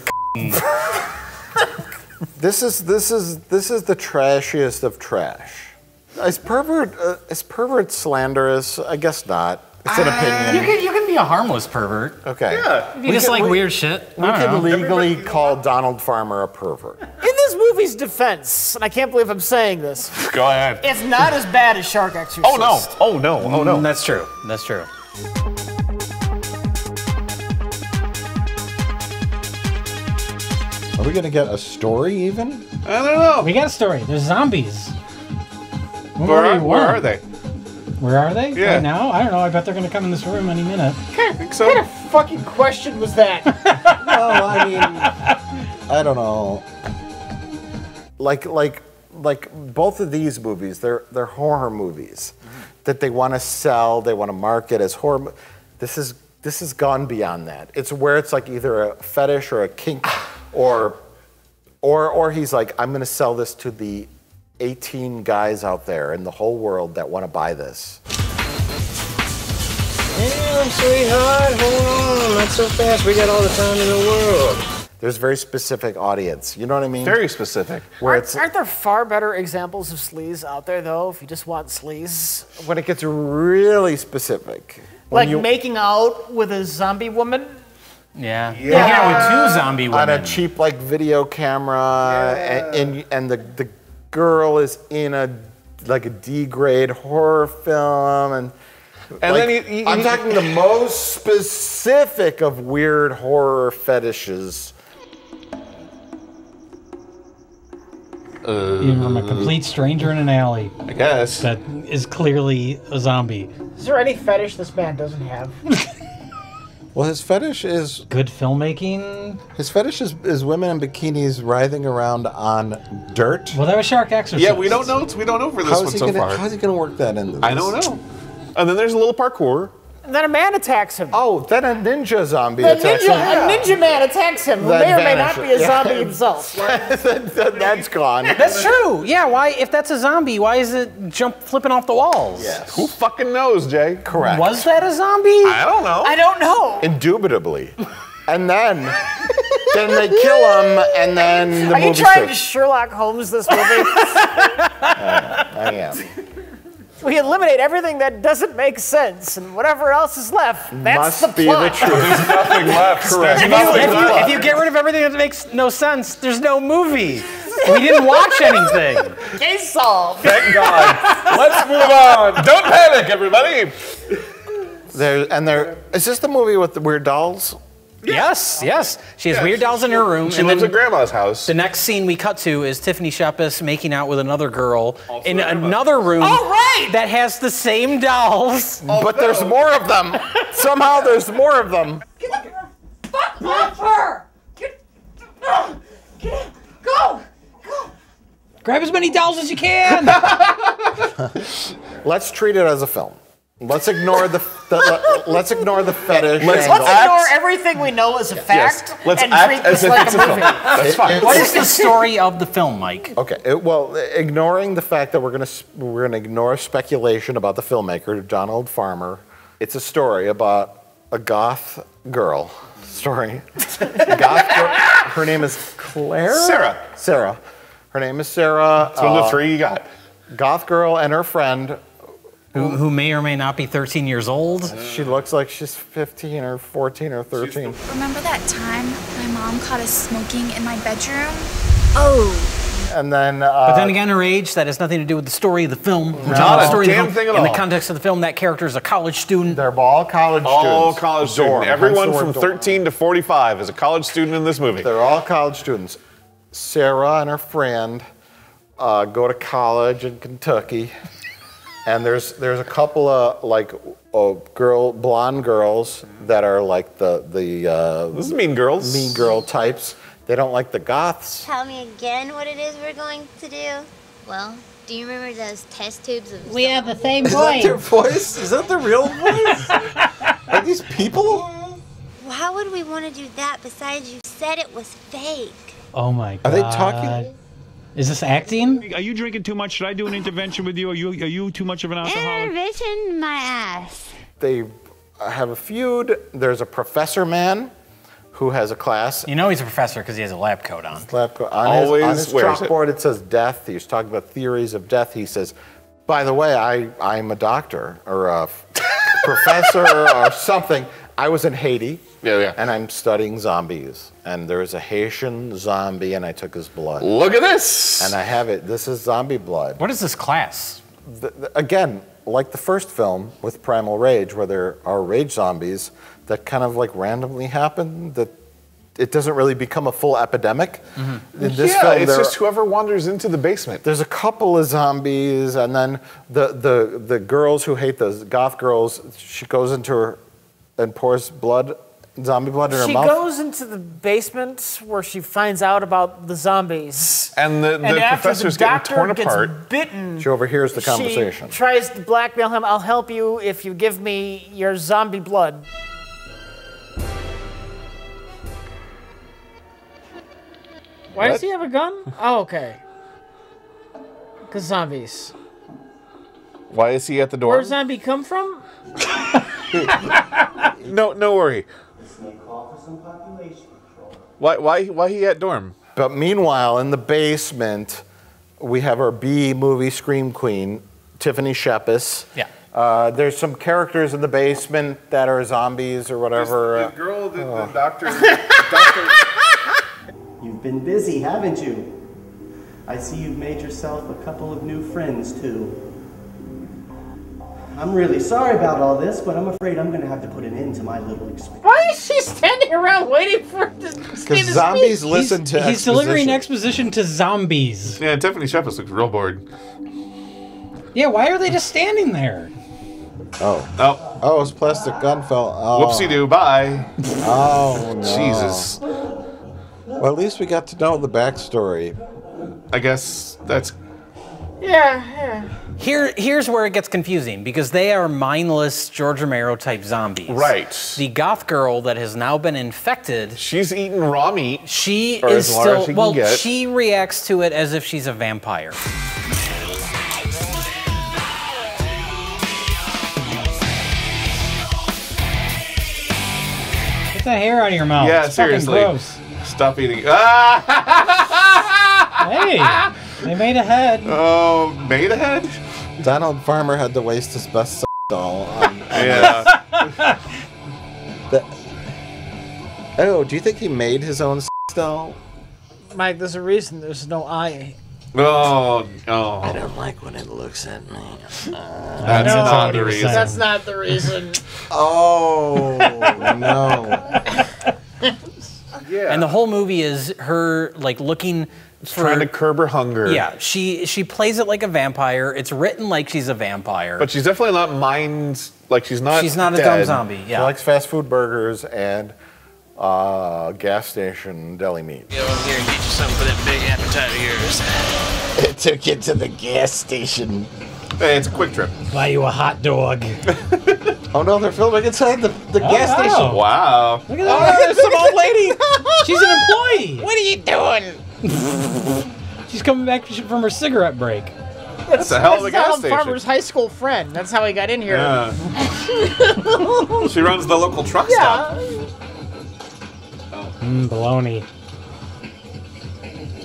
This is the trashiest of trash. Is pervert slanderous? I guess not. It's an opinion. You can be a harmless pervert. Okay. Yeah. You just like weird shit. We can legally call Donald Farmer a pervert. In this movie's defense, and I can't believe I'm saying this, Go ahead. it's not as bad as Shark Exorcist. Oh no! Oh no! Oh no! That's true. That's true. Are we gonna get a story even? I don't know. We got a story. There's zombies. Where are they? Where are they? Yeah. Right now? I don't know. I bet they're going to come in this room any minute. I think so. What kind of fucking question was that? Well, I mean, I don't know. Like both of these movies, they're horror movies that they want to sell, they want to market as horror. This has gone beyond that. It's where it's like either a fetish or a kink, or he's like, I'm going to sell this to the 18 guys out there in the whole world that want to buy this. Damn, sweetheart, hold on. Not so fast. We got all the time in the world. There's a very specific audience. You know what I mean? Very specific. Where Aren't there far better examples of sleaze out there, though, if you just want sleaze? when it gets really specific. Like making out with a zombie woman? Yeah. Yeah, with two zombie women. On a cheap like video camera, and the girl is in a D-grade horror film, and then I'm talking the most specific of weird horror fetishes. I'm a complete stranger in an alley. I guess. That is clearly a zombie. Is there any fetish this man doesn't have? Well, his fetish is good filmmaking. His fetish is women in bikinis writhing around on dirt. Well, that was Shark Exorcist. Yeah, we don't know. We don't know for this one so far. How's he gonna work that into this? I don't know. And then there's a little parkour. And then a man attacks him. Oh, then a ninja zombie A attacks him. ninja man attacks him, who That may or may not vanishes. be a zombie Yeah. himself. That's gone. That's true. Yeah, why, if that's a zombie, why is it flipping off the walls? Yes. Who fucking knows, Jay? Correct. Was that a zombie? I don't know. I don't know. Indubitably. And then they kill him, and then the Are movie you trying to starts. Sherlock Holmes this movie? I am. We eliminate everything that doesn't make sense, and whatever else is left, that's Must the be plot. the truth. There's nothing left. Correct. If you get rid of everything that makes no sense, there's no movie. We didn't watch anything. Case solved. Thank God. Let's move on. Don't panic, everybody. Is this the movie with the weird dolls? Yes, yes. She has weird dolls in her room. She lives at Grandma's house. The next scene we cut to is Tiffany Shepis making out with another girl in another room that has the same dolls. But there's more of them. Somehow there's more of them. Fuck off her! Go! Grab as many dolls as you can. Let's treat it as a film. Let's ignore the let's ignore the fetish. Let's ignore everything we know as a fact Let's and act treat as this if like it's a a film. movie. That's fine. What is the story of the film, Mike? Okay, well, ignoring the fact that we're gonna ignore speculation about the filmmaker Donald Farmer. It's a story about a goth girl. Story. Goth girl. Her name is Claire. Sarah. Her name is Sarah. That's one of the three you got. Goth girl and her friend. Who may or may not be 13 years old. She looks like she's 15 or 14 or 13. Remember that time my mom caught us smoking in my bedroom? Oh. And then. But then again, her age, that has nothing to do with the story of the film. We're Not telling the a story of the damn film. thing at In the all. context of the film, that character is a college student. They're all college students. All college students. Dorm. Everyone Hence the from word dorm. 13 to 45 is a college student in this movie. They're all college students. Sarah and her friend go to college in Kentucky. And there's a couple of blonde girls that are like the This is Mean Girls. mean girl types. They don't like the goths. Tell me again what it is we're going to do. Well, do you remember those test tubes of... We have the same Is that their voice? Is that the real voice? Are these people? Well, how would we want to do that besides you said it was fake? Oh my god. Are they talking? Is this acting? Are you drinking too much? Should I do an intervention with you? Are you too much of an alcoholic? Intervention my ass. They have a feud. There's a professor man who has a class. You know he's a professor because he has a lab coat on. Lab coat. Always on his wears chalkboard it says death. He's talking about theories of death. He says, by the way, I'm a doctor or a professor or something. I was in Haiti. And I'm studying zombies. And there's a Haitian zombie, and I took his blood. Look at this! And I have it. This is zombie blood. What is this class? Again, like the first film with Primal Rage, where there are rage zombies that kind of like randomly happen, that it doesn't really become a full epidemic. In this film, it's just whoever wanders into the basement. There's a couple of zombies, and then the girls who hate the goth girls, she goes into her and pours blood. Zombie blood in her mouth? She goes into the basement where she finds out about the zombies. And the professor's getting torn apart. Gets bitten. She overhears the conversation. She tries to blackmail him. I'll help you if you give me your zombie blood. Why does he have a gun? Oh, okay. Because zombies. Why is he at the door? Where's zombie come from? No worry. Why he at dorm? But meanwhile, in the basement, we have our B movie scream queen, Tiffany Shepis. Yeah. There's some characters in the basement that are zombies or whatever. The girl, the doctor. You've been busy, haven't you? I see you've made yourself a couple of new friends, too. I'm really sorry about all this, but I'm afraid I'm going to have to put an end to my little experience. Why is she standing around waiting for it to Because zombies listen to He's delivering exposition to zombies. Yeah, Tiffany Shepis looks real bored. Yeah, why are they just standing there? Oh, his plastic gun fell. Oh. Whoopsie-doo, bye. Oh, no. Jesus. Well, at least we got to know the backstory. I guess that's... Yeah. Here's where it gets confusing, because they are mindless George Romero type zombies. Right. The goth girl that has now been infected. She's eating raw meat. She or is as large as still she well. can get. She reacts to it as if she's a vampire. Get that hair out of your mouth. Yeah, it's seriously. Fucking gross. Stop eating. Hey, they made a head. Oh, made a head? Donald Farmer had to waste his best doll on yeah. Oh, do you think he made his own doll? Mike, there's a reason there's no eye. Oh. I don't like when it looks at me. That's not the reason. That's not the reason. Oh, no. Yeah. And the whole movie is her like looking for trying to curb her hunger. Yeah, she plays it like a vampire. It's written like she's a vampire. But she's definitely not mind like she's not She's not a dead. dumb zombie. Yeah. She likes fast food burgers and gas station deli meat. Get over here and get you something for that big appetite of yours. It took you to the gas station. Hey, it's a quick trip. Buy you a hot dog. Oh no, they're filming inside the gas wow. station. Wow. Look at that. There's some old lady. She's an employee. What are you doing? She's coming back from her cigarette break. That's a hell of a gas Donald station. Farmer's high school friend. That's how he got in here. Yeah. She runs the local truck stop. Baloney.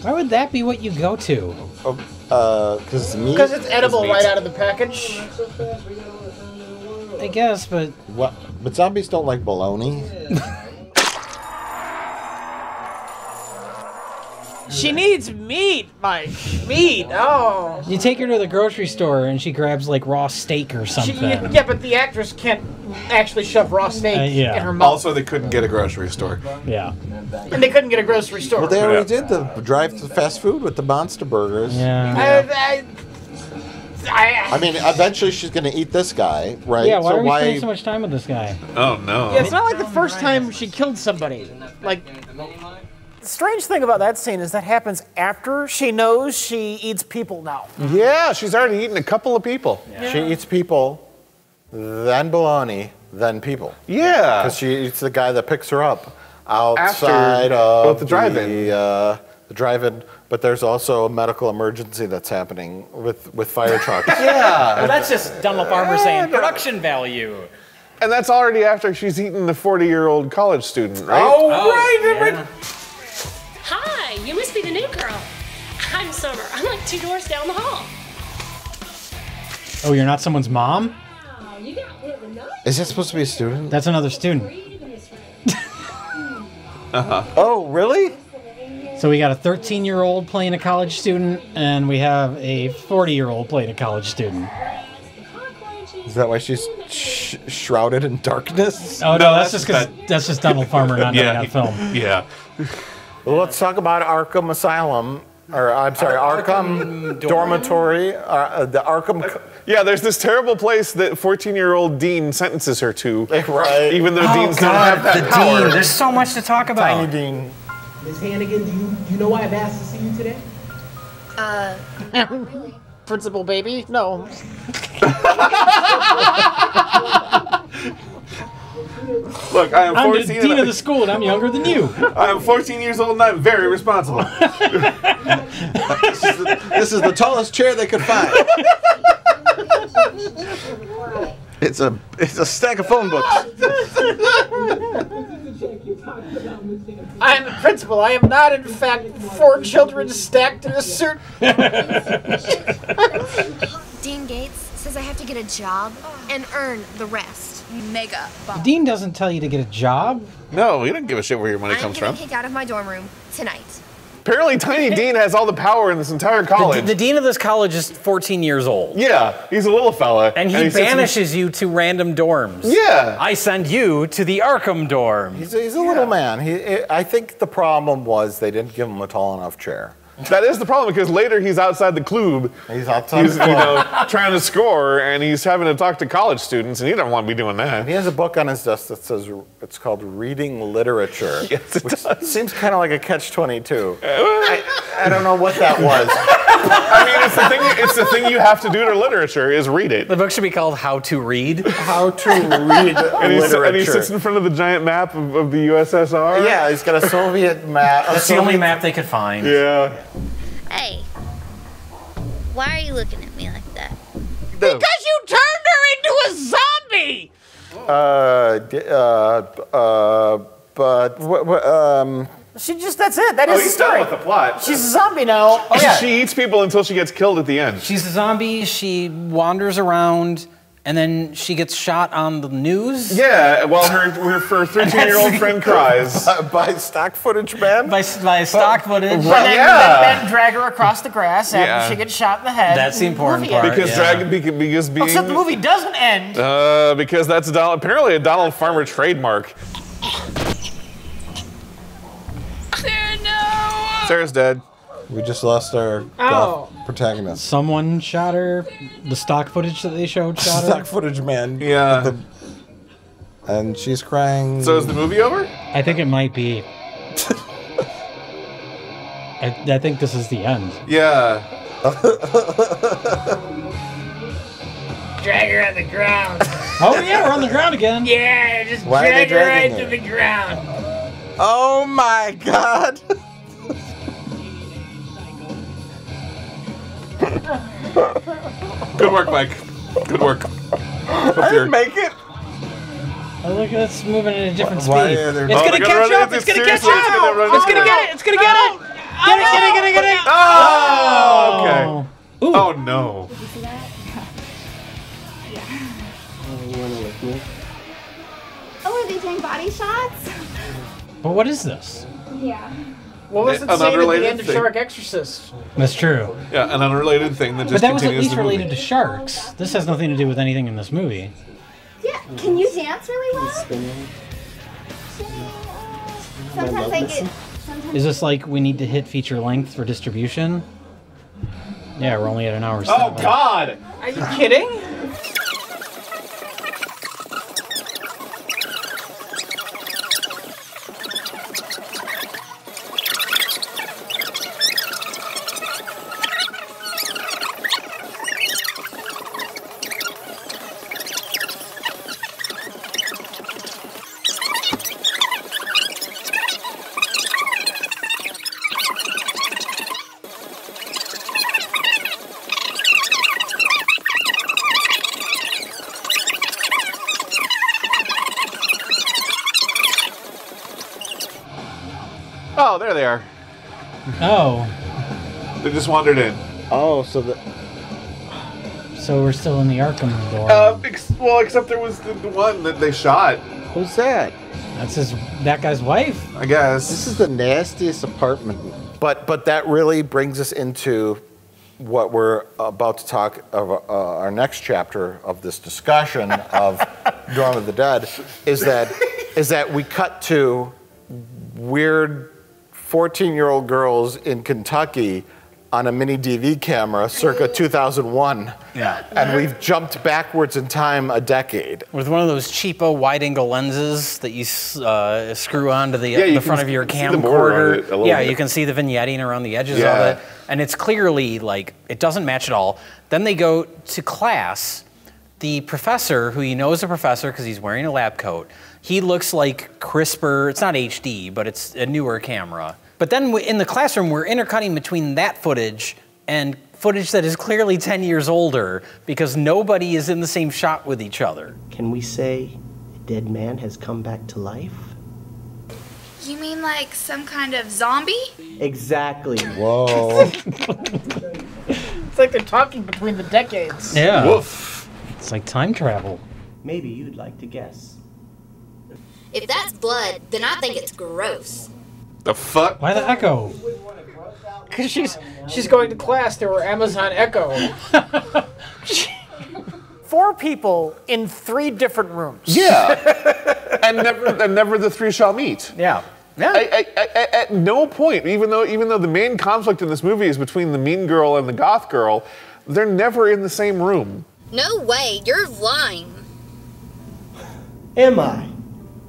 Why would that be what you go to? Because it's edible right out of the package. I guess, but what? But zombies don't like bologna. She needs meat, Mike. Meat. Oh. you take her to the grocery store and she grabs like raw steak or something. Yeah, but the actress can't actually shove raw steak yeah. in her mouth. Also, they couldn't get a grocery store. Yeah. And they couldn't get a grocery store. Well, they already did the drive to fast food with the monster burgers. Yeah. I mean, eventually she's going to eat this guy, right? Yeah, why so are we spending so much time with this guy? Oh, no. Yeah, it's not like the first time she killed somebody. Like, The strange thing about that scene is that happens after she knows she eats people now. Yeah, she's already eaten a couple of people. Yeah. She eats people, then bologna, then people. Yeah. Because she eats the guy that picks her up outside of the drive-in. The drive-in. But there's also a medical emergency that's happening with fire trucks. Yeah. Well, that's just Donald Farmer saying production value. And that's already after she's eaten the 40-year-old college student, right? Yeah. Hi, you must be the new girl. I'm Summer. I'm like 2 doors down the hall. Oh, you're not someone's mom? Is that supposed to be a student? That's another student. Oh, really? So we got a 13-year-old playing a college student, and we have a 40-year-old playing a college student. Is that why she's shrouded in darkness? Oh no, that's just Donald Farmer not knowing how to film. Yeah. Well, let's talk about Arkham Asylum, or I'm sorry, Arkham Dormitory, the Arkham. Yeah, there's this terrible place that 14-year-old Dean sentences her to. Right. Even though Deans don't have that power. Dean. There's so much to talk about. Tiny Dean. Ms. Hannigan, do you know why I've asked to see you today? Principal baby? No. Look, I am 14. I'm the dean of the school, and I'm younger than you. I am 14 years old, and I'm very responsible. This is the tallest chair they could find. It's a stack of phone books. I am the principal. I am not, in fact, 4 children stacked in a suit. Dean Gates says I have to get a job and earn the rest. Mega The bomb. dean doesn't tell you to get a job. No, he doesn't give a shit where your money I'm comes getting from. kicked out of my dorm room tonight. Apparently, Tiny Dean has all the power in this entire college. The dean of this college is 14 years old. Yeah, he's a little fella. And he banishes you to random dorms. Yeah. I send you to the Arkham dorm. He's a little man. I think the problem was they didn't give him a tall enough chair. That is the problem, because later he's outside the club. He's outside the club. Trying to score, and he's having to talk to college students, and he doesn't want to be doing that. He has a book on his desk that says it's called Reading Literature. Yes, it does. Seems kind of like a catch-22. I don't know what that was. I mean, it's the thing you have to do to literature is read it. The book should be called How to Read. How to Read Literature. And he sits in front of the giant map of the USSR. Yeah, he's got a Soviet map. That's the only map they could find. Yeah. Hey, why are you looking at me like that? Because you turned her into a zombie! That's it. That is the story. Done with the plot. She's a zombie now. Oh, yeah. She eats people until she gets killed at the end. She's a zombie, she wanders around, and then she gets shot on the news. Yeah, while her 13-year-old friend cries. By stock footage, man? By stock footage. And then drag her across the grass after she gets shot in the head. That's the important part. Because being... Except the movie doesn't end. Because that's apparently a Donald Farmer trademark. Sarah's dead. We just lost our protagonist. Someone shot her. The stock footage that they showed shot her. Stock footage, man. Yeah. And she's crying. So is the movie over? I think it might be. I think this is the end. Yeah. Drag her on the ground. Oh yeah, we're on the ground again. Yeah, just Why are they drag her right dragging to the ground. Oh my god. Good work, Mike. Good work. I didn't make it. Oh, look, it's moving at a different speed. Why are there- It's gonna catch up. It's gonna catch up. It's gonna get it. It's gonna get it. Get it. Oh, okay. Oh no. Oh, are they doing body shots? But what is this? Yeah. What was it An saying at the unrelated end of thing. Shark Exorcist? That's true. Yeah, an unrelated thing that just But that was at continues least the movie. related to sharks. This has nothing to do with anything in this movie. Yeah. Can you dance really well? Sometimes I get. Is this like we need to hit feature length for distribution? Yeah, we're only at an hour. Oh God! Are you kidding? Oh, there they are. Oh. They just wandered in. Oh, so we're still in the Arkham door. Well, except there was the one that they shot. Who's that? That's that guy's wife. I guess. This is the nastiest apartment. But that really brings us into what we're about to talk of our next chapter of this discussion of Dawn of the Dead is that we cut to weird 14-year-old girls in Kentucky on a mini DV camera circa 2001. Yeah. And we've jumped backwards in time a decade. With one of those cheapo wide-angle lenses that you screw onto the front of your camcorder. Yeah, you can see the vignetting around the edges of it. And it's clearly, like, it doesn't match at all. Then they go to class. The professor, who you know is a professor because he's wearing a lab coat, he looks like crisper. It's not HD, but it's a newer camera. But then in the classroom, we're intercutting between that footage and footage that is clearly 10 years older because nobody is in the same shot with each other. Can we say a dead man has come back to life? You mean like some kind of zombie? Exactly. Whoa. It's like they're talking between the decades. Yeah. Woof. It's like time travel. Maybe you'd like to guess. If that's blood, then I think it's gross. The fuck? Why the echo? Because she's going to class through her Amazon Echo. 4 people in 3 different rooms. Yeah. and never the three shall meet. Yeah. Yeah. At no point, even though the main conflict in this movie is between the mean girl and the goth girl, they're never in the same room. No way, you're lying. Am I?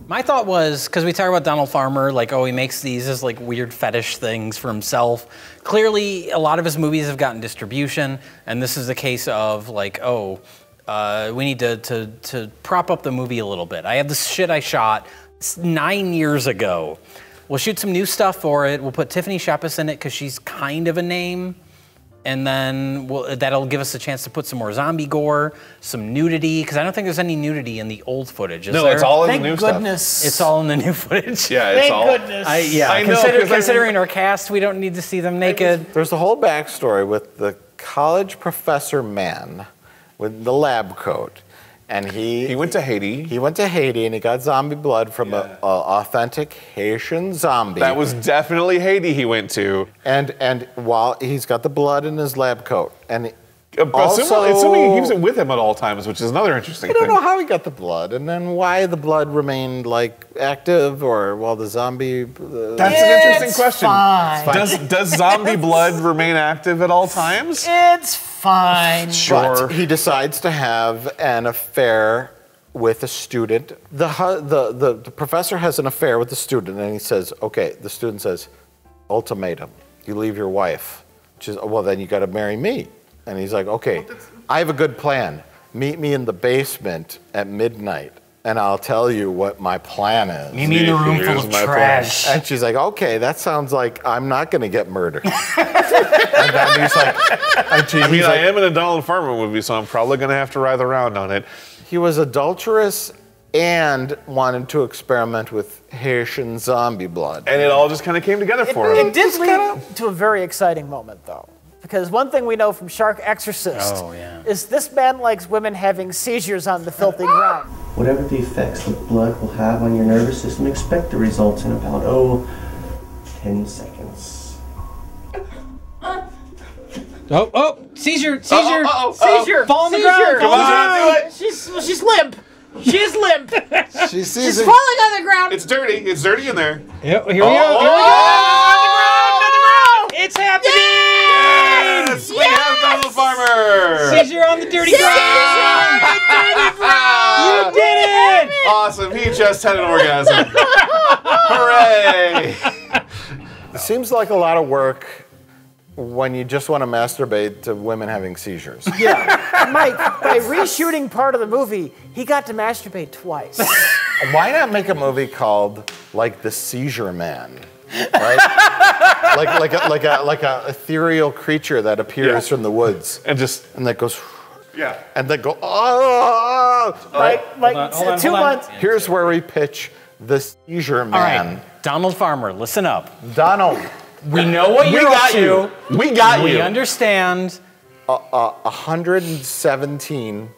My thought was, because we talk about Donald Farmer, like, oh, he makes these as like weird fetish things for himself. Clearly, a lot of his movies have gotten distribution, and this is a case of like, oh, we need to prop up the movie a little bit. I have this shit I shot 9 years ago. We'll shoot some new stuff for it. We'll put Tiffany Shepis in it because she's kind of a name. And then that'll give us a chance to put some more zombie gore, some nudity, because I don't think there's any nudity in the old footage. Is there? It's all in Thank the new goodness. stuff. It's all in the new footage. Yeah, it's all. Thank goodness. I know, Considering our cast, we don't need to see them naked. There's a whole backstory with the college professor man with the lab coat. And he went to Haiti. He went to Haiti and he got zombie blood from an authentic Haitian zombie. That was definitely Haiti he went to. And while he's got the blood in his lab coat. And assuming he keeps it with him at all times, which is another interesting thing. I don't know how he got the blood and then why the blood remained like active or while the zombie... That's an interesting question. Fine. Does zombie blood remain active at all times? It's fine. Sure. But he decides to have an affair with a student. The professor has an affair with the student and he says, okay, the student says, ultimatum, you leave your wife. She's, well, then you got to marry me. And he's like, okay, I have a good plan. Meet me in the basement at midnight, and I'll tell you what my plan is. Meet me in the room full of trash. And she's like, okay, that sounds like I'm not going to get murdered. And then he's like, I am in a Donald Farmer movie, so I'm probably going to have to writhe around on it. He was adulterous and wanted to experiment with Haitian zombie blood. And it all just kind of came together for him. It did lead to a very exciting moment, though. Because one thing we know from Shark Exorcist is this man likes women having seizures on the filthy ground. Whatever the effects the blood will have on your nervous system, expect the results in about, 10 seconds. Oh, seizure! Seizure! Fall on the ground! Come on, do it! She's limp! She's limp! She's falling on the ground! It's dirty. It's dirty in there. Yep, here we go! It's happening! Yes! We have Donald Farmer! Seizure on the dirty ground! You did it! Awesome. He just had an orgasm. Hooray! It seems like a lot of work when you just want to masturbate to women having seizures. Yeah. Mike, by reshooting part of the movie, he got to masturbate twice. Why not make a movie called, like, The Seizure Man? Right? like a ethereal creature that appears from the woods. And that goes... Yeah. And then go... Oh! Like 2 months. Here's where we pitch The Seizure Man. All right. Donald Farmer, listen up. Donald. We know what you're up to. We got you. We understand. 117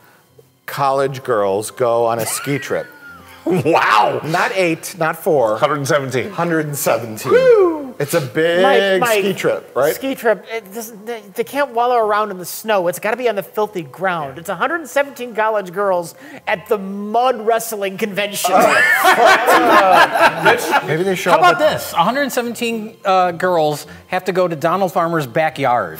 college girls go on a ski trip. Wow. Not 8, not 4. 117. 117. Woo! It's a big Mike, ski trip, right? Ski trip. They can't wallow around in the snow. It's got to be on the filthy ground. It's 117 college girls at the mud wrestling convention. Maybe they show How up about this? 117 girls have to go to Donald Farmer's backyard.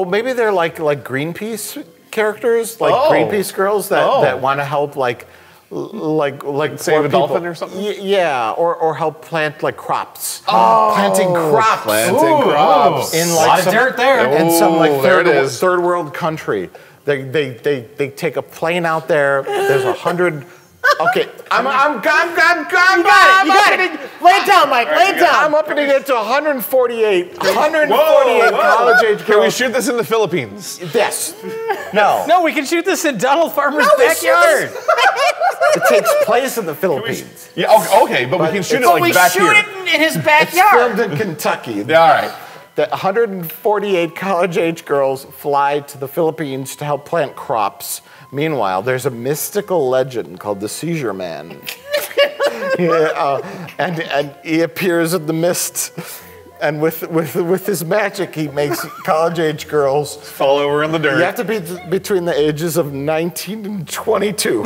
Maybe they're like Greenpeace characters, like Greenpeace girls that want to help like save a dolphin or something. Yeah, or help plant like crops. Planting crops. Planting crops. In a like lot of dirt there. In some like there third world country. They take a plane out there. There's 100. Okay, I'm You got it. Lay it down, Mike. Lay it down. I'm upping it to 148 college age girls. Can we shoot this in the Philippines? Yes. No. No, we can shoot this in Donald Farmer's backyard. It takes place in the Philippines. Yeah, okay, but we can shoot it like back here. We shoot it in his backyard. It's filmed in Kentucky. Yeah, all right. The 148 college-age girls fly to the Philippines to help plant crops. Meanwhile, there's a mystical legend called the Seizure Man. And he appears in the mist. And with his magic, he makes college-age girls fall over in the dirt. You have to be between the ages of 19 and 22.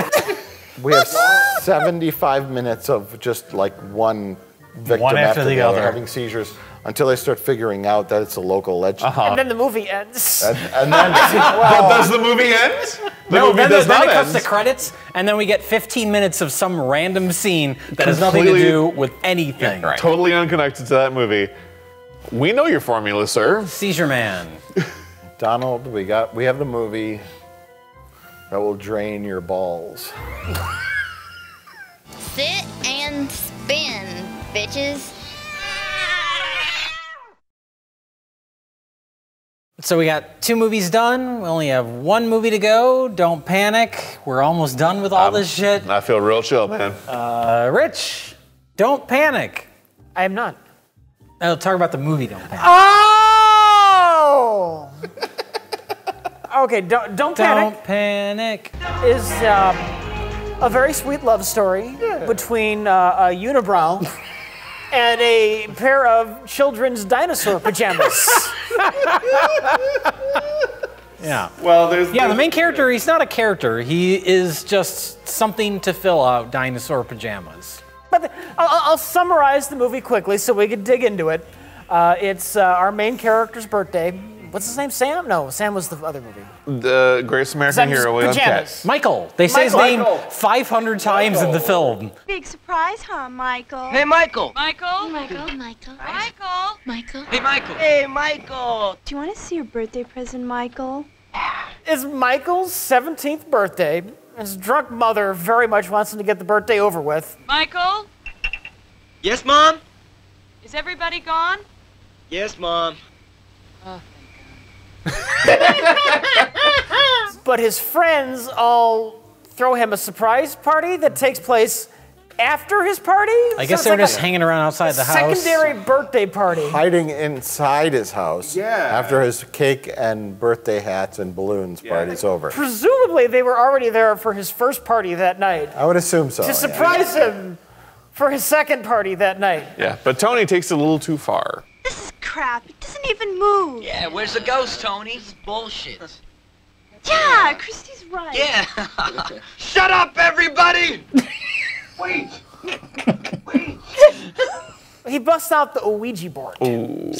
We have 75 minutes of just like one victim after the other having seizures until they start figuring out that it's a local legend. And then the movie ends. And then, but does the movie end? Then it cuts to credits, and then we get 15 minutes of some random scene that has nothing to do with anything. Yeah, totally unconnected to that movie. We know your formula, sir. Seizure Man. Donald, we have the movie that will drain your balls. Sit and spin, bitches. So we got 2 movies done. We only have 1 movie to go. Don't panic. We're almost done with all this shit. I feel real chill, man. Rich, don't panic. I am not. I'll talk about the movie. Don't panic. Oh! Okay, don't panic. Don't panic. Is a very sweet love story between a unibrow and a pair of children's dinosaur pajamas. Yeah. Well, the main character, he's not a character. He is just something to fill out dinosaur pajamas. But I'll summarize the movie quickly so we can dig into it. It's our main character's birthday. What's his name? Sam? No, Sam was the other movie. The Greatest American Hero. Pajamas. Michael. They say his name 500 times in the film. Big surprise, huh, Michael? Hey, Michael. Michael? Michael? Michael? Michael? Hey, Michael. Hey, Michael. Do you want to see your birthday present, Michael? It's Michael's 17th birthday. His drunk mother very much wants him to get the birthday over with. Michael? Yes, Mom? Is everybody gone? Yes, Mom. Oh. But his friends all throw him a surprise party that takes place after his party? I guess they're just hanging around outside the house. Secondary birthday party. Hiding inside his house after his cake and birthday hats and balloons party's over. Presumably they were already there for his first party that night. I would assume so. To surprise him for his second party that night. Yeah, but Tony takes it a little too far. This is crap. It doesn't even move. Yeah, where's the ghost, Tony? This is bullshit. Yeah, Christy's right. Yeah. Shut up, everybody! Wait. He busts out the Ouija board. Ooh.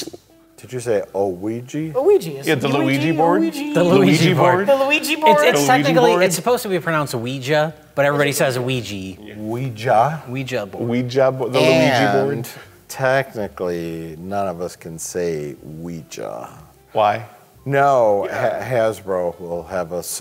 Did you say Ouija? Ouija. Is the Luigi board? The Luigi board. The Luigi board. It's technically, it's supposed to be pronounced Ouija, but everybody says Ouija. Ouija? Ouija board. Ouija board. The Luigi board. Technically, none of us can say Ouija. Why? No, Hasbro will have us.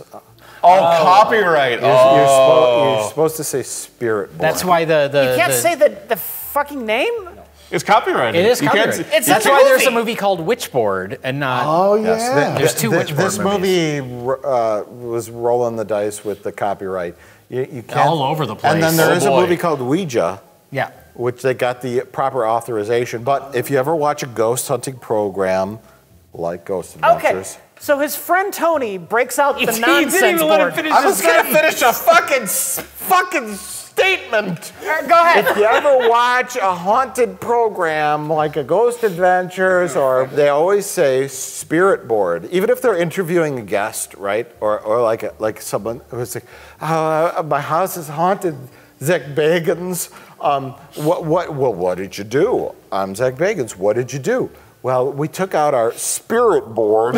Copyright. You're supposed to say spirit board. That's why You can't say the fucking name? It's copyrighted. It is copyrighted. That's why there's a movie called Witchboard and not. Oh yeah. Yes, there's 2 Witchboard This movies. movie was rolling the dice with the copyright. You can't, all over the place. And then there is a movie called Ouija. Yeah. Which they got the proper authorization. But if you ever watch a ghost hunting program, like Ghost Adventures. Okay, so his friend Tony breaks out the didn't nonsense even let him board. finish I was going to finish a fucking statement. Go ahead. If you ever watch a haunted program like a Ghost Adventures, or they always say spirit board, even if they're interviewing a guest, right? Or like someone who's like, my house is haunted, Zach Bagans. What did you do? I'm Zach Bagans. What did you do? Well, we took out our spirit board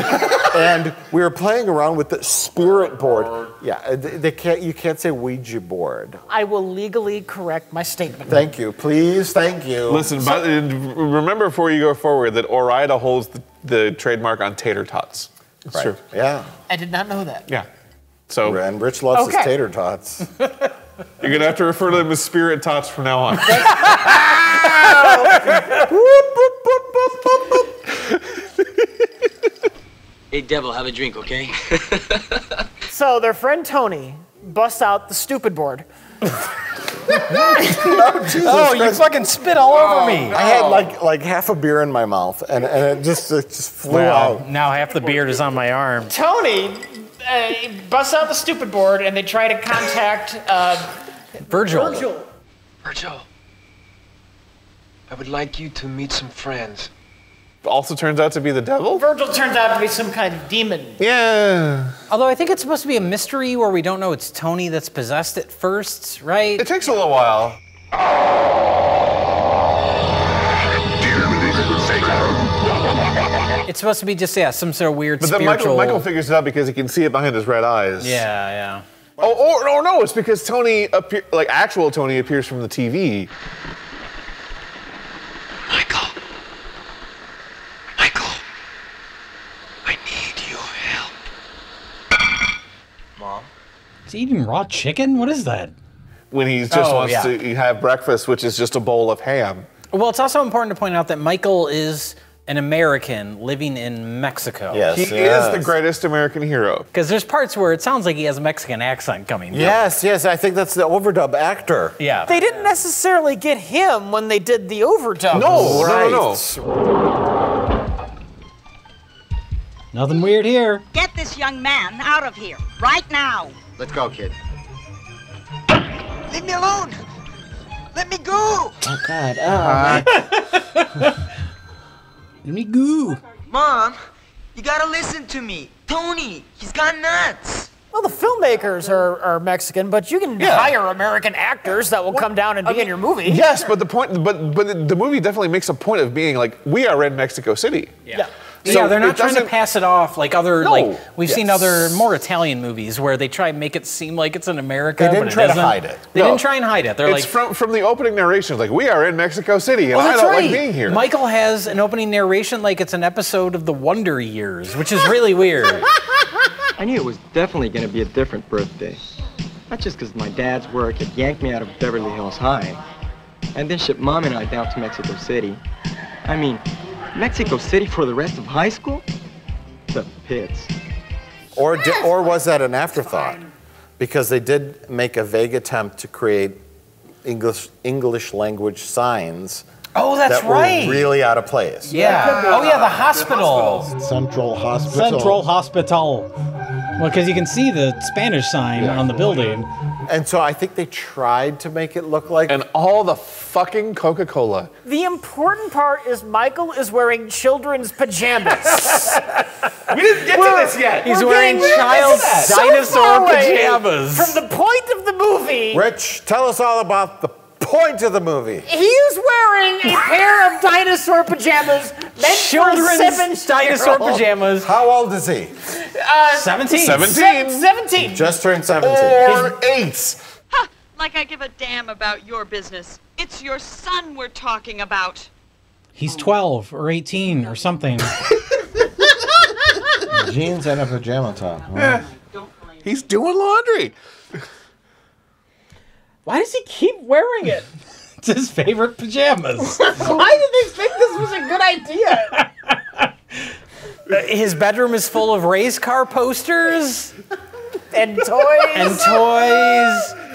and we were playing around with the spirit board. Yeah, you can't say Ouija board. I will legally correct my statement. Thank you, please, thank you. Listen, remember before you go forward that Ore-Ida holds the trademark on tater tots. It's true. Yeah. I did not know that. Yeah. So. And Rich loves his tater tots. You're gonna have to refer to them as spirit tots from now on. Hey, Devil, have a drink, okay? So their friend Tony busts out the stupid board. Oh, you fucking spit all over me. I had like half a beer in my mouth, and it just flew out. Now half the beard is on my arm. Tony busts out the stupid board, and they try to contact Virgil. Virgil, I would like you to meet some friends. Also turns out to be the devil? Virgil turns out to be some kind of demon. Yeah. Although I think it's supposed to be a mystery where we don't know it's Tony that's possessed at first, right? It takes a little while. It's supposed to be just, some sort of weird But then spiritual... Michael figures it out because he can see it behind his red eyes. Yeah. Oh, no, it's because actual Tony appears from the TV. Is he eating raw chicken? What is that? When he just wants to have breakfast, which is just a bowl of ham. Well, it's also important to point out that Michael is an American living in Mexico. Yes, he is the greatest American hero. Because there's parts where it sounds like he has a Mexican accent coming through. Yes, I think that's the overdub actor. Yeah. They didn't necessarily get him when they did the overdub. No. Nothing weird here. Get this young man out of here, right now. Let's go, kid. Leave me alone. Let me go. Oh, God. Oh, Let me go. Mom, you gotta listen to me. Tony, he's gone nuts. Well, the filmmakers are Mexican, but you can hire American actors that will come down and be in your movie. Yes, but the movie definitely makes a point of being like, we are in Mexico City. Yeah. So they're not trying to pass it off like other, we've seen other more Italian movies where they try and make it seem like it's in America. They didn't try to hide it. They didn't try and hide it. They're it's from the opening narration, like, we are in Mexico City, and I don't like being here. Michael has an opening narration like it's an episode of The Wonder Years, which is really weird. I knew it was definitely going to be a different birthday. Not just because my dad's work had yanked me out of Beverly Hills High, and then shipped Mom and I down to Mexico City. I mean, Mexico City for the rest of high school? The pits. Or was that an afterthought? Because they did make a vague attempt to create English language signs. Oh, that's that right. Were really out of place. Yeah. Oh, yeah, the hospital. Central Hospital. Central Hospital. Well, because you can see the Spanish sign on the building. And so I think they tried to make it look like... And all the fucking Coca-Cola. The important part is Michael is wearing children's pajamas. We didn't get to this yet. He's wearing child dinosaur pajamas. From the point of the movie. Rich, tell us all about the point of the movie. He is wearing a pair of dinosaur pajamas meant children's dinosaur pajamas. How old is he? 17. 17. Just turned 17. Or 8. Ha! Like I give a damn about your business. It's your son we're talking about. He's 12 or 18 or something. Jeans and a pajama top. Yeah. He's doing laundry. Why does he keep wearing it? It's his favorite pajamas. Why did they think this was a good idea? His bedroom is full of race car posters. And toys.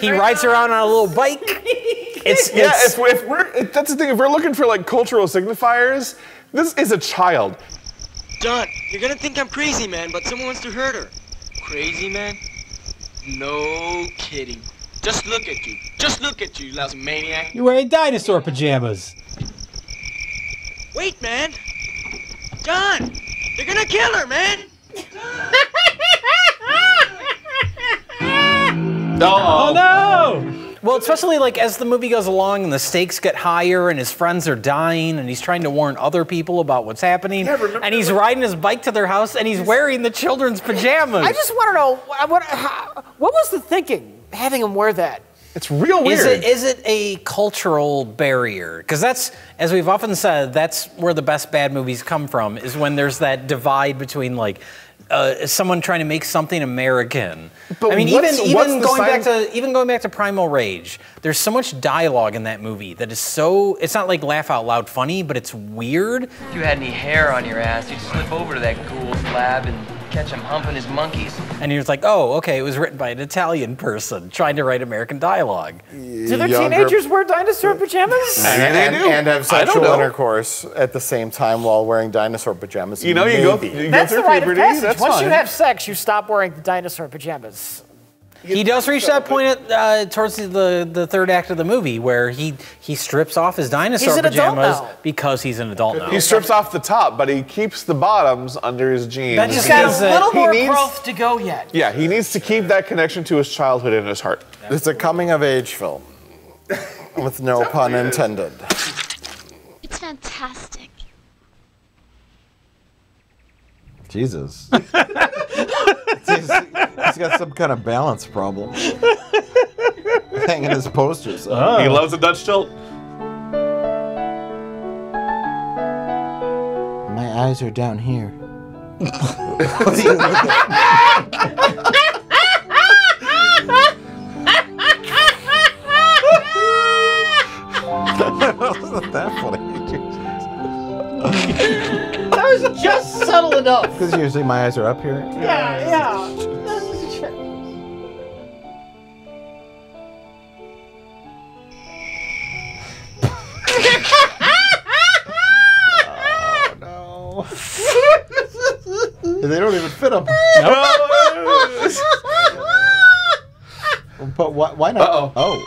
He rides around on a little bike. That's the thing. If we're looking for like cultural signifiers, this is a child. John, you're gonna think I'm crazy, man, but someone wants to hurt her. Crazy, man? No kidding. Just look at you. Just look at you, lousy maniac. You're wearing dinosaur pajamas. Wait, man. John, they're gonna kill her, man. Oh no! Well, especially like as the movie goes along and the stakes get higher and his friends are dying and he's trying to warn other people about what's happening. And he's riding his bike to their house and he's wearing the children's pajamas. I just want to know, what was the thinking, having him wear that? It's real weird. Is it a cultural barrier? Because that's, as we've often said, that's where the best bad movies come from, is when there's that divide between like, someone trying to make something American. But I mean, what's even going back to Primal Rage, there's so much dialogue in that movie that is so, it's not like laugh out loud funny, but it's weird. If you had any hair on your ass, you'd slip over to that ghoul's lab and catch him humping his monkeys. And you're like, oh, okay, it was written by an Italian person trying to write American dialogue. Do their teenagers wear dinosaur pajamas? And have sexual intercourse at the same time while wearing dinosaur pajamas. You know, you go through That's the rite of puberty. passage. That's Once fine. you have sex, you stop wearing the dinosaur pajamas. He does reach that point towards the third act of the movie where he strips off his dinosaur pajamas because he's an adult now. He strips off the top, but he keeps the bottoms under his jeans. He's got a little more growth to go yet. Yeah, he needs to keep that connection to his childhood in his heart. It's a coming-of-age film, with no pun intended. It's fantastic. Jesus. He's got some kind of balance problem. Hanging his posters up. He loves a Dutch tilt. My eyes are down here. Wasn't that funny? That was just subtle enough. Because usually my eyes are up here. Yeah. Oh, no. They don't even fit him. But why not? Uh-oh. Oh.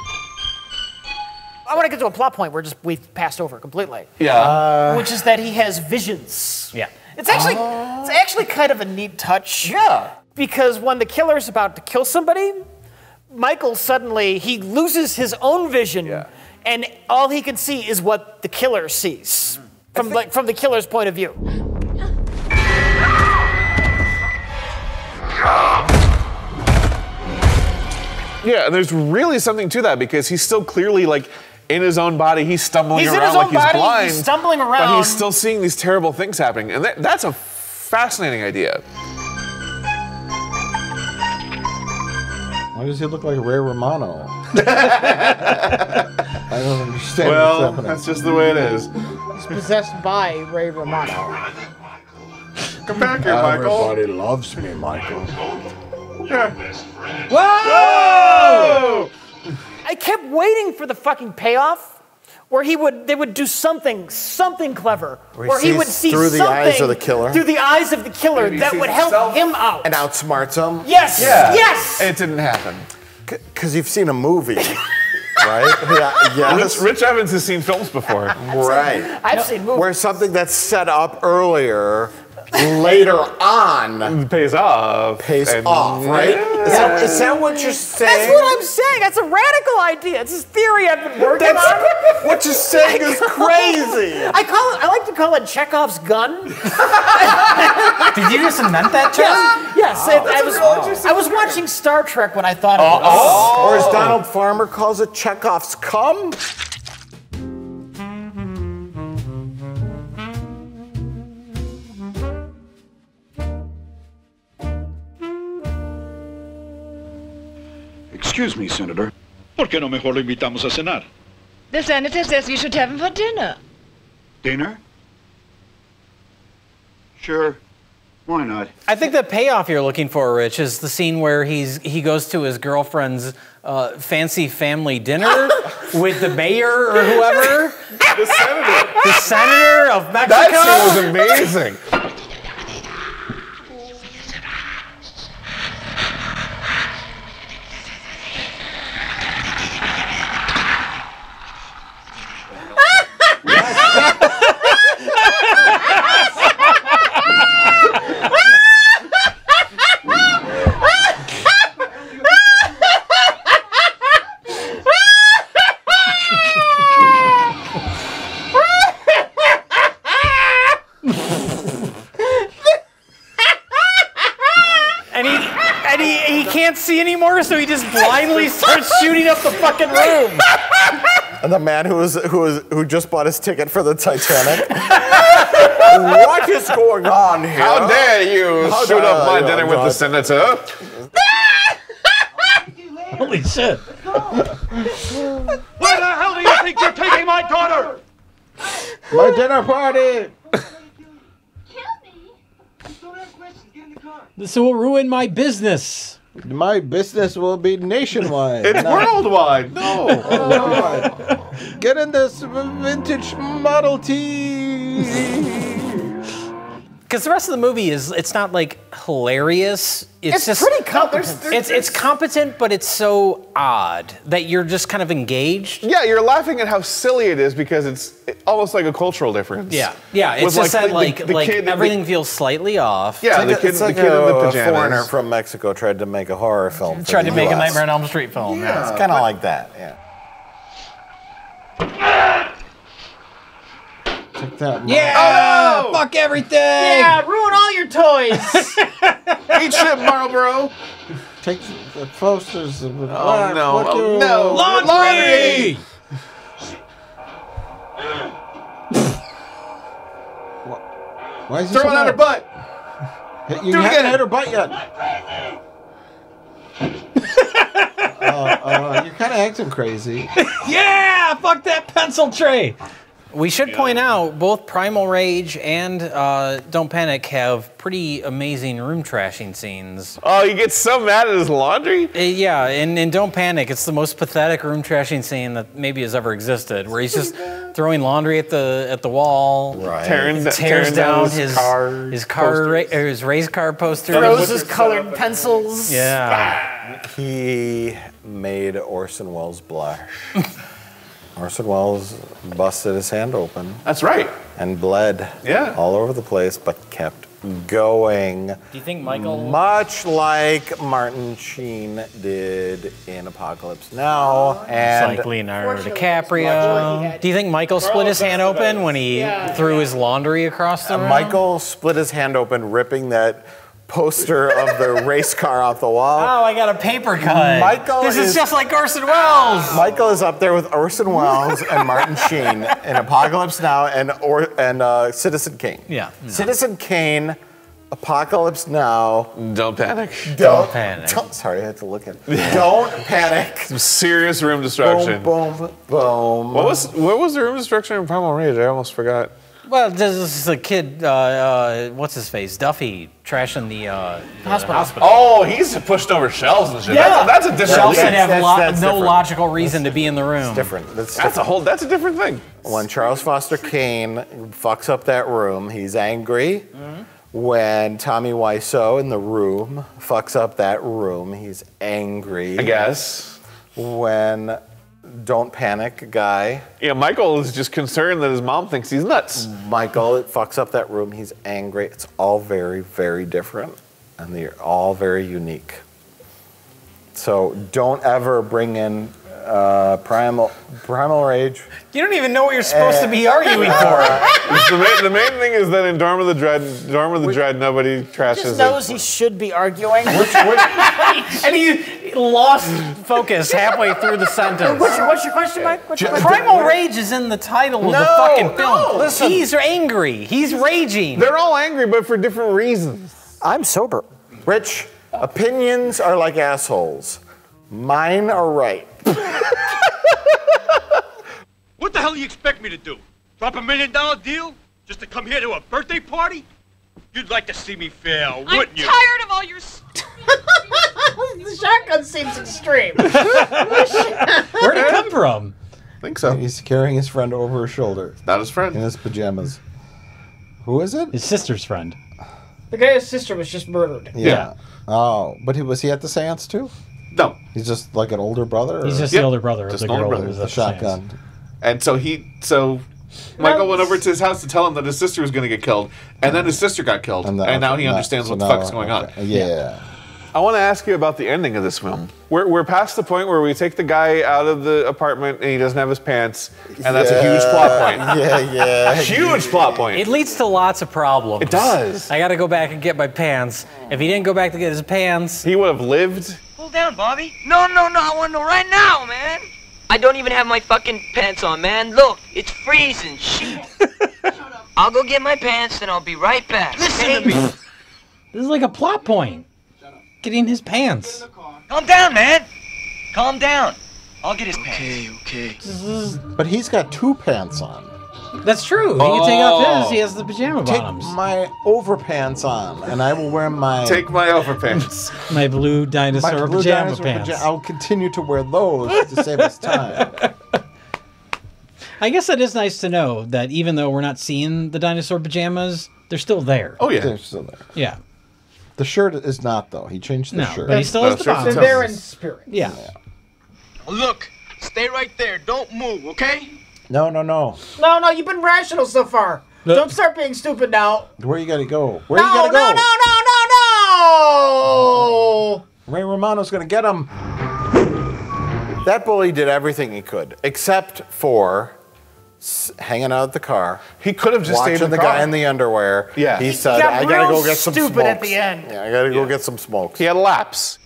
I want to get to a plot point we've passed over completely. Yeah. Which is that he has visions. Yeah. It's actually kind of a neat touch. Yeah. Because when the killer's about to kill somebody, Michael suddenly, he loses his own vision, and all he can see is what the killer sees from the killer's point of view. Yeah, and there's really something to that because he's still clearly like in his own body. He's stumbling around like he's blind. He's stumbling around. But he's still seeing these terrible things happening. And that's a fascinating idea. Why does he look like Ray Romano? I don't understand what's happening. That's just the way it is. He's possessed by Ray Romano. Come back here, Michael. Everybody loves me, Michael. Yeah. Whoa! I kept waiting for the fucking payoff where they would do something clever. Where he would see through the something eyes of the killer. Through the eyes of the killer that would help him out. And outsmarts him. Yes, yes! It didn't happen. Because you've seen a movie, right? Yes. Rich Evans has seen films before. Right. I've seen movies. Where something that's set up earlier, later on, pays off, right? Is that what you're saying? That's what I'm saying. That's a radical idea. It's this theory I've been working on. What you're saying is crazy. I like to call it Chekhov's gun. Did you just invent that term? Yes. I was watching Star Trek when I thought of it. Or as Donald Farmer calls it, Chekhov's cum. Excuse me, Senator. ¿Por qué no mejor lo invitamos a cenar? The senator says we should have him for dinner. Dinner? Sure. Why not? I think the payoff you're looking for, Rich, is the scene where he goes to his girlfriend's fancy family dinner with the mayor or whoever. The senator. The senator of Mexico. That scene was amazing. See anymore, so he just blindly starts shooting up the fucking room. And the man who just bought his ticket for the Titanic. What is going on here? How dare you shoot up my dinner with the senator? Holy shit. Where the hell do you think you're taking my daughter? My dinner party. This will ruin my business. My business will be nationwide. It's worldwide. No. Get in this vintage Model T. Because the rest of the movie it's not like hilarious. It's just pretty competent. It's competent, but it's so odd that you're just kind of engaged. Yeah, you're laughing at how silly it is because it's almost like a cultural difference. Yeah, it's just that everything feels slightly off. Yeah, the kid in the pajamas. A foreigner from Mexico tried to make a horror film. Tried to make a Nightmare on Elm Street film. Yeah, it's kind of like that. Yeah. Take that. Yeah! Oh, fuck everything! Yeah, ruin all your toys! Eat shit, Marlboro! Take the posters. Oh, no. Laundry! Why is he Throw it at her butt! You haven't hit her butt yet. You're kind of acting crazy. Yeah! Fuck that pencil tray! We should point out both Primal Rage and Don't Panic have pretty amazing room trashing scenes. Oh, he gets so mad at his laundry? Yeah, in Don't Panic, it's the most pathetic room trashing scene that maybe has ever existed, where he's just throwing laundry at the wall, right. tears down his race car poster, throws his colored pencils. Yeah, he made Orson Welles blush. Orson Welles busted his hand open. That's right. And bled all over the place, but kept going. Do you think Michael... Much like Martin Sheen did in Apocalypse Now. And like Leonardo DiCaprio. Do you think Michael split his hand open when he threw his laundry across the room? Michael split his hand open, ripping that poster of the race car off the wall. Oh, I got a paper cut. This is just like Orson Welles. Michael is up there with Orson Welles and Martin Sheen in Apocalypse Now and Citizen Kane. Yeah. Citizen Kane, Apocalypse Now. Don't panic. Don't panic. Sorry, I had to look at it. Don't panic. Some serious room destruction. Boom, boom, boom. What was the room destruction in Primal Rage? I almost forgot. Well, this is a kid, what's his face? Duffy, trashing the hospital. Oh, he's pushed over shelves and shit. Yeah. That's a different shelves lead. that have no logical reason to be in the room. It's different. That's a different thing. When Charles Foster Kane fucks up that room, he's angry. Mm-hmm. When Tommy Wiseau in the room fucks up that room, he's angry. I guess. When Don't Panic guy. Yeah, Michael is just concerned that his mom thinks he's nuts. Michael fucks up that room, he's angry. It's all very, very different. And they're all very unique. So don't ever bring in Primal Rage. You don't even know what you're supposed to be arguing for. The main thing is that in Dorm of the Dread, nobody trashes He just knows he should be arguing. And he lost focus halfway through the sentence. What's your question, Mike? Primal Rage is in the title of the fucking film. Listen. He's angry. He's raging. They're all angry, but for different reasons. I'm sober. Rich, opinions are like assholes. Mine are right. What the hell do you expect me to do? Drop $1 million deal? Just to come here to a birthday party? You'd like to see me fail, I'm wouldn't you? tired of all your The shotgun seems extreme. Where'd it come from? I think so. He's carrying his friend over his shoulder. Not his friend. In his pajamas. Who is it? His sister's friend. The guy's sister was just murdered. Yeah. Oh, but was he at the seance too? No. He's just like an older brother? He's just the older brother of Just the an older girl brother. who was The at the seance. shotgun. And so Michael went over to his house to tell him that his sister was going to get killed, and then his sister got killed, and now he understands what the fuck's going on. Yeah. I want to ask you about the ending of this film. We're past the point where we take the guy out of the apartment and he doesn't have his pants, and that's a huge plot point. Yeah. Huge plot point. It leads to lots of problems. It does. I got to go back and get my pants. If he didn't go back to get his pants, he would have lived. Cool down, Bobby. No, I want to know right now, man. I don't even have my fucking pants on, man. Look, it's freezing. Shit. I'll go get my pants and I'll be right back. Listen to me. This is like a plot point. Getting his pants. Calm down, man. Calm down. I'll get his pants. Okay. But he's got two pants on. That's true. He can take off his. He has the pajama bottoms. Take my overpants on, and I will wear my... Take my overpants. My blue dinosaur pajama pants. I'll continue to wear those to save us time. I guess it is nice to know that even though we're not seeing the dinosaur pajamas, they're still there. Oh, yeah. They're still there. Yeah. The shirt is not, though. He changed the shirt. But he still has the bottoms. They're there in spirit. Yeah. Look, stay right there. Don't move, okay? No. No, you've been rational so far. Don't start being stupid now. Where you gotta go? Where you gotta go? No! Ray Romano's gonna get him. That bully did everything he could, except for hanging out at the car. He could have just stayed watching in the the car. guy in the underwear. Yeah. He said, got "I gotta real go get some stupid smokes." at the end. Yeah, I gotta go get some smokes. He had a lapse.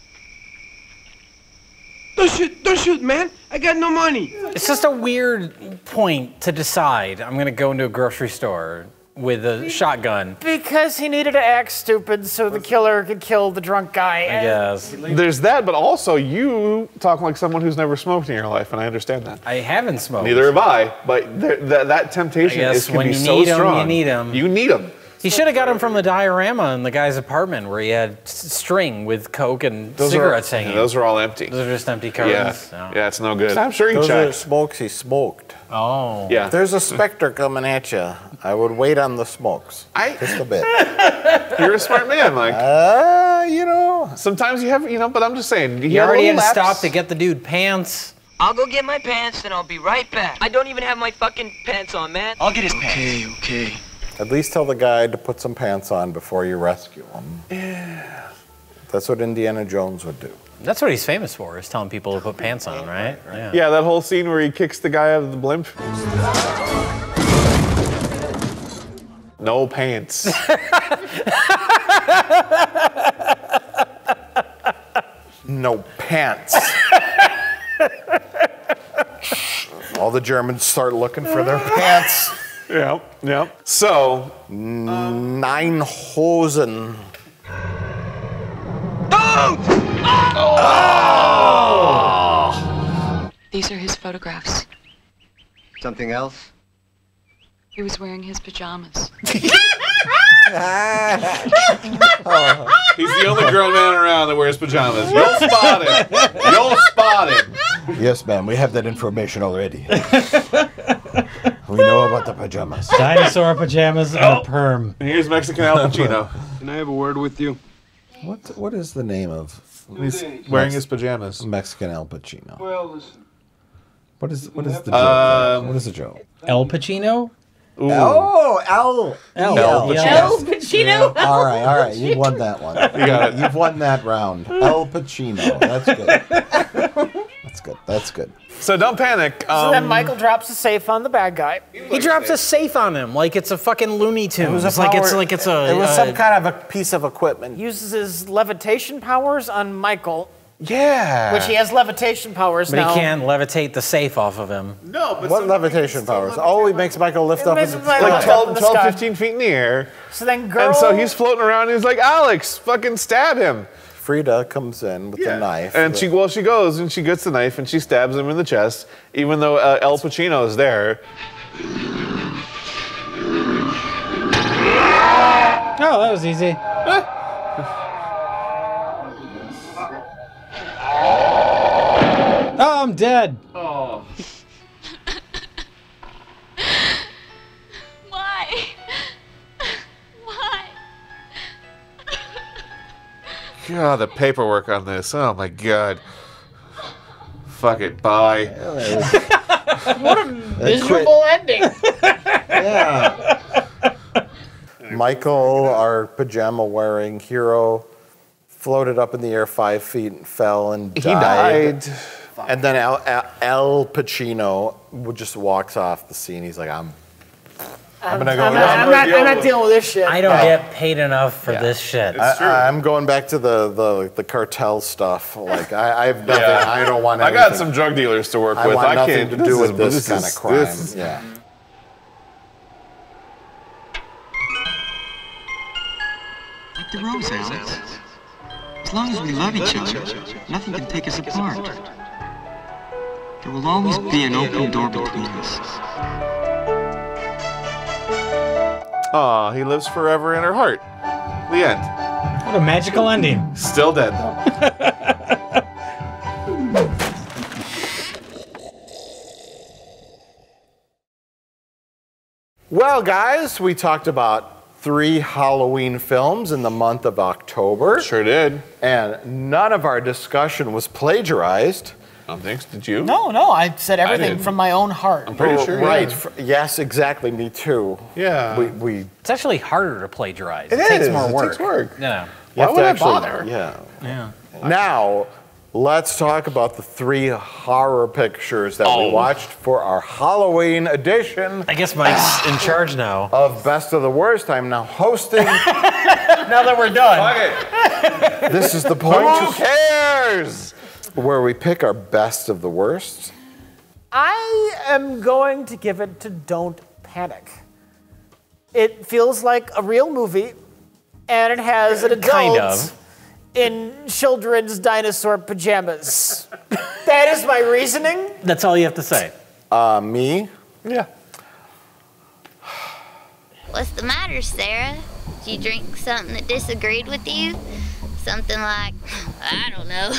Don't shoot, man. I got no money. it's just a weird point to decide. I'm going to go into a grocery store with a shotgun. Because he needed to act stupid so the killer could kill the drunk guy. I guess. There's that, but also you talk like someone who's never smoked in your life, and I understand that. I haven't smoked. Neither have I, but that temptation I guess can when be you so need 'em, strong. you need 'em. You need them. He should have got him from the diorama in the guy's apartment where he had string with coke and cigarettes hanging. Yeah, those are all empty. Those are just empty Yeah, cartons. yeah, it's no good. I'm sure he Those are checked. smokes he smoked. Oh. Yeah. If there's a specter coming at you, I would wait on the smokes. Just a bit. You're a smart man, Mike. You know. Sometimes you have, but I'm just saying. You already had to stop to get the dude pants. I'll go get my pants and I'll be right back. I don't even have my fucking pants on, man. I'll get his pants. Okay. At least tell the guy to put some pants on before you rescue him. Yeah. That's what Indiana Jones would do. That's what he's famous for, is telling people to put pants on, right? Yeah, that whole scene where he kicks the guy out of the blimp. No pants. No pants. All the Germans start looking for their pants. Yep. So, 9 Hosen. These are his photographs. Something else? He was wearing his pajamas. he's the only grown man around that wears pajamas. You'll spot him. You'll spot him. Yes, ma'am, we have that information already. We know about the pajamas. Dinosaur pajamas and a perm. And here's Mexican Al Pacino. Can I have a word with you? What is the name of? He's wearing his pajamas. Mexican Al Pacino. Well, listen. What is the joke? What is the joke? El Pacino? Ooh. Oh, Al Pacino. All right. You've won that one. You got it. You've won that round. El Pacino. That's good. That's good. So don't panic. So then Michael drops a safe on the bad guy. He drops a safe on him like it's a fucking Looney Tunes. It was some kind of a piece of equipment. Uses his levitation powers on Michael. Yeah. Which he has levitation powers But now. he can't levitate the safe off of him. No, but What levitation powers? Oh, he makes Michael lift up. makes into Michael like lift up in 12, the sky. 15 feet in the air. So then girl... And so he's floating around and he's like, Alex, fucking stab him. Frida comes in with the knife. And she goes and she gets the knife and she stabs him in the chest, even though El Pacino is there. Oh, that was easy. Oh, I'm dead. Oh. Why? Why? God, the paperwork on this. Oh my God. Fuck it. Bye. What a miserable ending. Yeah. Michael, our pajama-wearing hero, floated up in the air 5 feet and fell and died. He died. And then Al Pacino just walks off the scene. He's like, I'm gonna go. I'm not dealing with this shit. I don't get paid enough for this shit. I'm going back to the cartel stuff. Like I have nothing. Yeah. I don't want. I anything. got some drug dealers to work with. I want I nothing can't to do with this kind of crime. Yeah. Like the rose, Alex. As long as we love each other, nothing can take us apart. There will always be an open door between us. Aw, he lives forever in her heart. The end. What a magical ending. Still dead, though. Well, guys, we talked about 3 Halloween films in the month of October. Sure did. And none of our discussion was plagiarized. Thanks. Did you? No, I said everything from my own heart. I'm pretty sure. Right. Yeah. Yes, exactly. Me too. Yeah. It's actually harder to plagiarize. It takes is. more work. It takes work. Yeah. Why would I bother? Yeah. Yeah. Now, let's talk about the 3 horror pictures that we watched for our Halloween edition. I guess Mike's in charge now. Of Best of the Worst. I'm now hosting. Now that we're done. This is the point. Who cares? Where we pick our best of the worst. I am going to give it to Don't Panic. It feels like a real movie, and it has an adult Kind of. in children's dinosaur pajamas. That is my reasoning. That's all you have to say. Me? Yeah. What's the matter, Sarah? Did you drink something that disagreed with you? Something like, I don't know,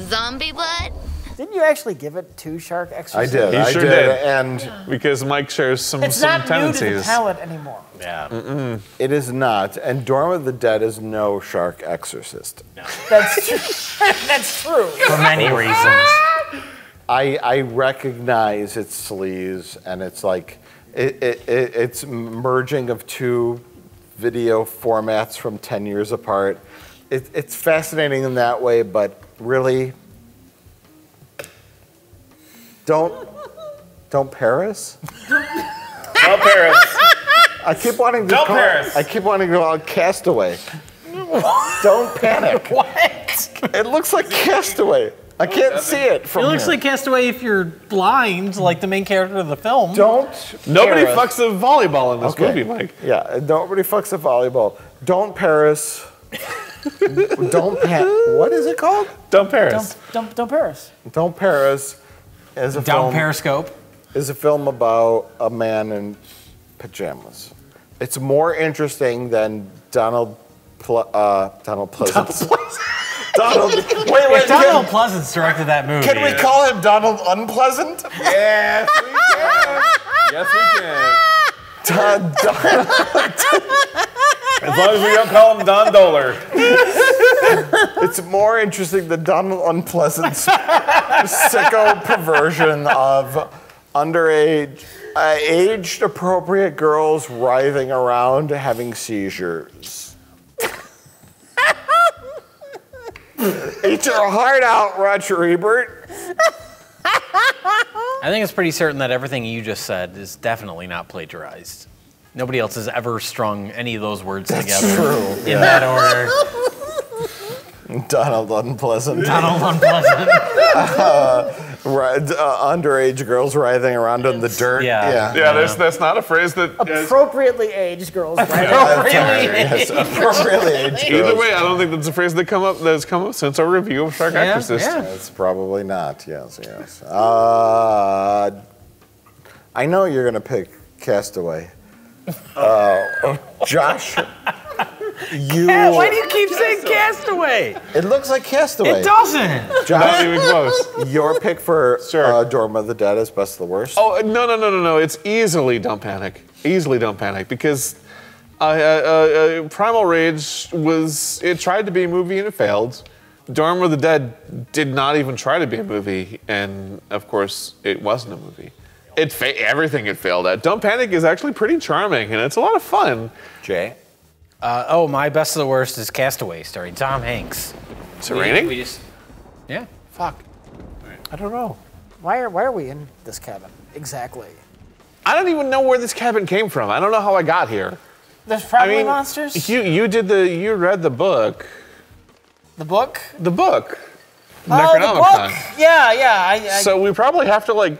zombie blood? Didn't you actually give it to Shark Exorcist? I did. He sure did. And because Mike shares some It's not new tendencies. to the palate anymore. Yeah. it is not. And Dawn of the Dead is no Shark Exorcist. That's true. That's true. For many reasons. I recognize its sleaze, and it's like it's merging of 2 video formats from 10 years apart. It's fascinating in that way, but really, don't Paris. Don't Paris. I keep wanting to Don't call. Paris. I keep wanting to call it Castaway. Don't panic. What? It looks like Castaway. I can't see it from It looks here. like Castaway if you're blind, like the main character of the film. Nobody Paris. fucks a volleyball in this movie, Mike. Yeah, nobody fucks a volleyball. Don't Paris. Don't What is it called? Don't Paris. Don't Paris. Don't Paris is a Down film. Periscope. Is a film about a man in pajamas. It's more interesting than Donald Pleasant. Donald. Wait. Donald Pleasance directed that movie. Can we call him Donald Unpleasant? Yes, we can. Yes, we can. As long as we don't call him Don Doler. It's more interesting than Donald Unpleasant's sicko perversion of underage, age-appropriate girls writhing around having seizures. Eat your heart out, Roger Ebert. I think it's pretty certain that everything you just said is definitely not plagiarized. Nobody else has ever strung any of those words together true. in that order. Donald Unpleasant. Donald Unpleasant. Underage girls writhing around in the dirt. Yeah, that's not a phrase that... Appropriately aged girls. Right? Yes, appropriately aged girls. Either way, I don't think that's a phrase that has come up since our review of Shark Exorcist. It's probably not, yes. I know you're going to pick Castaway. Josh? Why do you keep saying Castaway? It looks like Castaway. It doesn't. Josh, Not even close. Your pick for Dorm of the Dead is Best of the Worst? Oh, no. It's easily Don't Panic. Easily Don't Panic, because Primal Rage it tried to be a movie and it failed. Dorm of the Dead did not even try to be a movie, and of course, it wasn't a movie. Everything it failed at. Don't Panic is actually pretty charming, and it's a lot of fun. Jay? My Best of the Worst is Castaway, starring Tom Hanks. Is it raining? We just... Yeah. Fuck. I don't know. Why are we in this cabin? Exactly. I don't even know where this cabin came from. I don't know how I got here. There's probably monsters? You read the book. The book? The book. Oh, the book! Yeah. So we probably have to, like,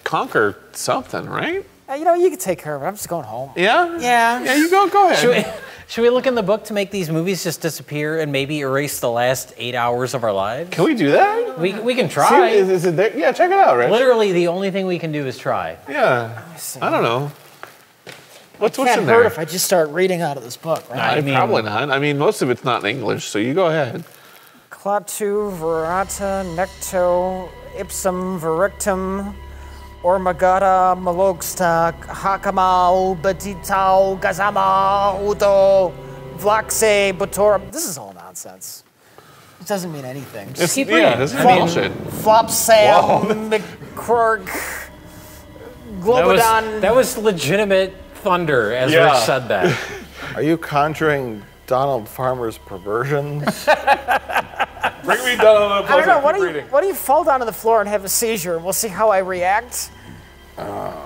conquer something, right? You can take care of it. I'm just going home. Yeah? Yeah. Yeah, you go ahead. Should we look in the book to make these movies just disappear and maybe erase the last 8 hours of our lives? Can we do that? We can try. See, is it there? Yeah, check it out, Rich. Literally, the only thing we can do is try. Yeah. I don't know. What's in can't there? hurt if I just start reading out of this book, right? Probably not. I mean, most of it's not in English, so you go ahead. Clatu, verata, necto, ipsum, verictum, ormagata, malogsta, hakamau, batitau, gazama, udo, vlaxe, botorum. This is all nonsense. It doesn't mean anything. Just keep reading. This is bullshit. Flop Sam, McQuirk, Globodon. That was legitimate thunder, as Rich said that. Are you conjuring Donald Farmer's perversions? Bring me down on the I don't know. What do you fall down on the floor and have a seizure, and we'll see how I react? Yeah.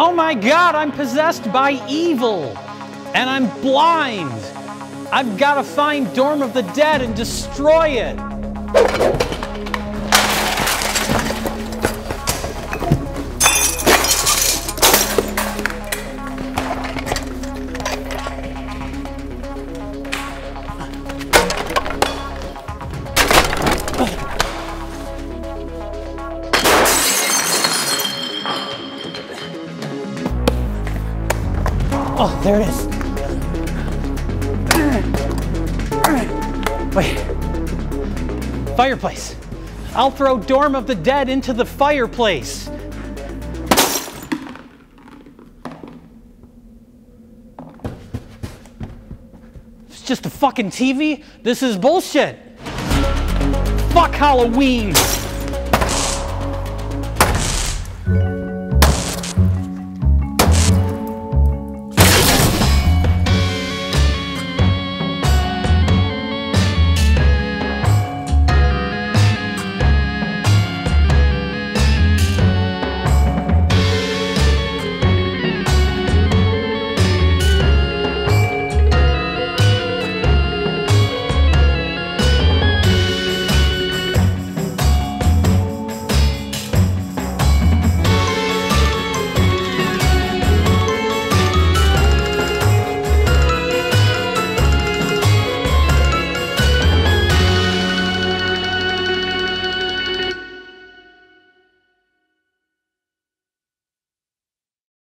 Oh my God, I'm possessed by evil, and I'm blind. I've got to find Dorm of the Dead and destroy it. Oh, there it is. Wait. Fireplace. I'll throw Dorm of the Dead into the fireplace. It's just a fucking TV? This is bullshit. Fuck Halloween.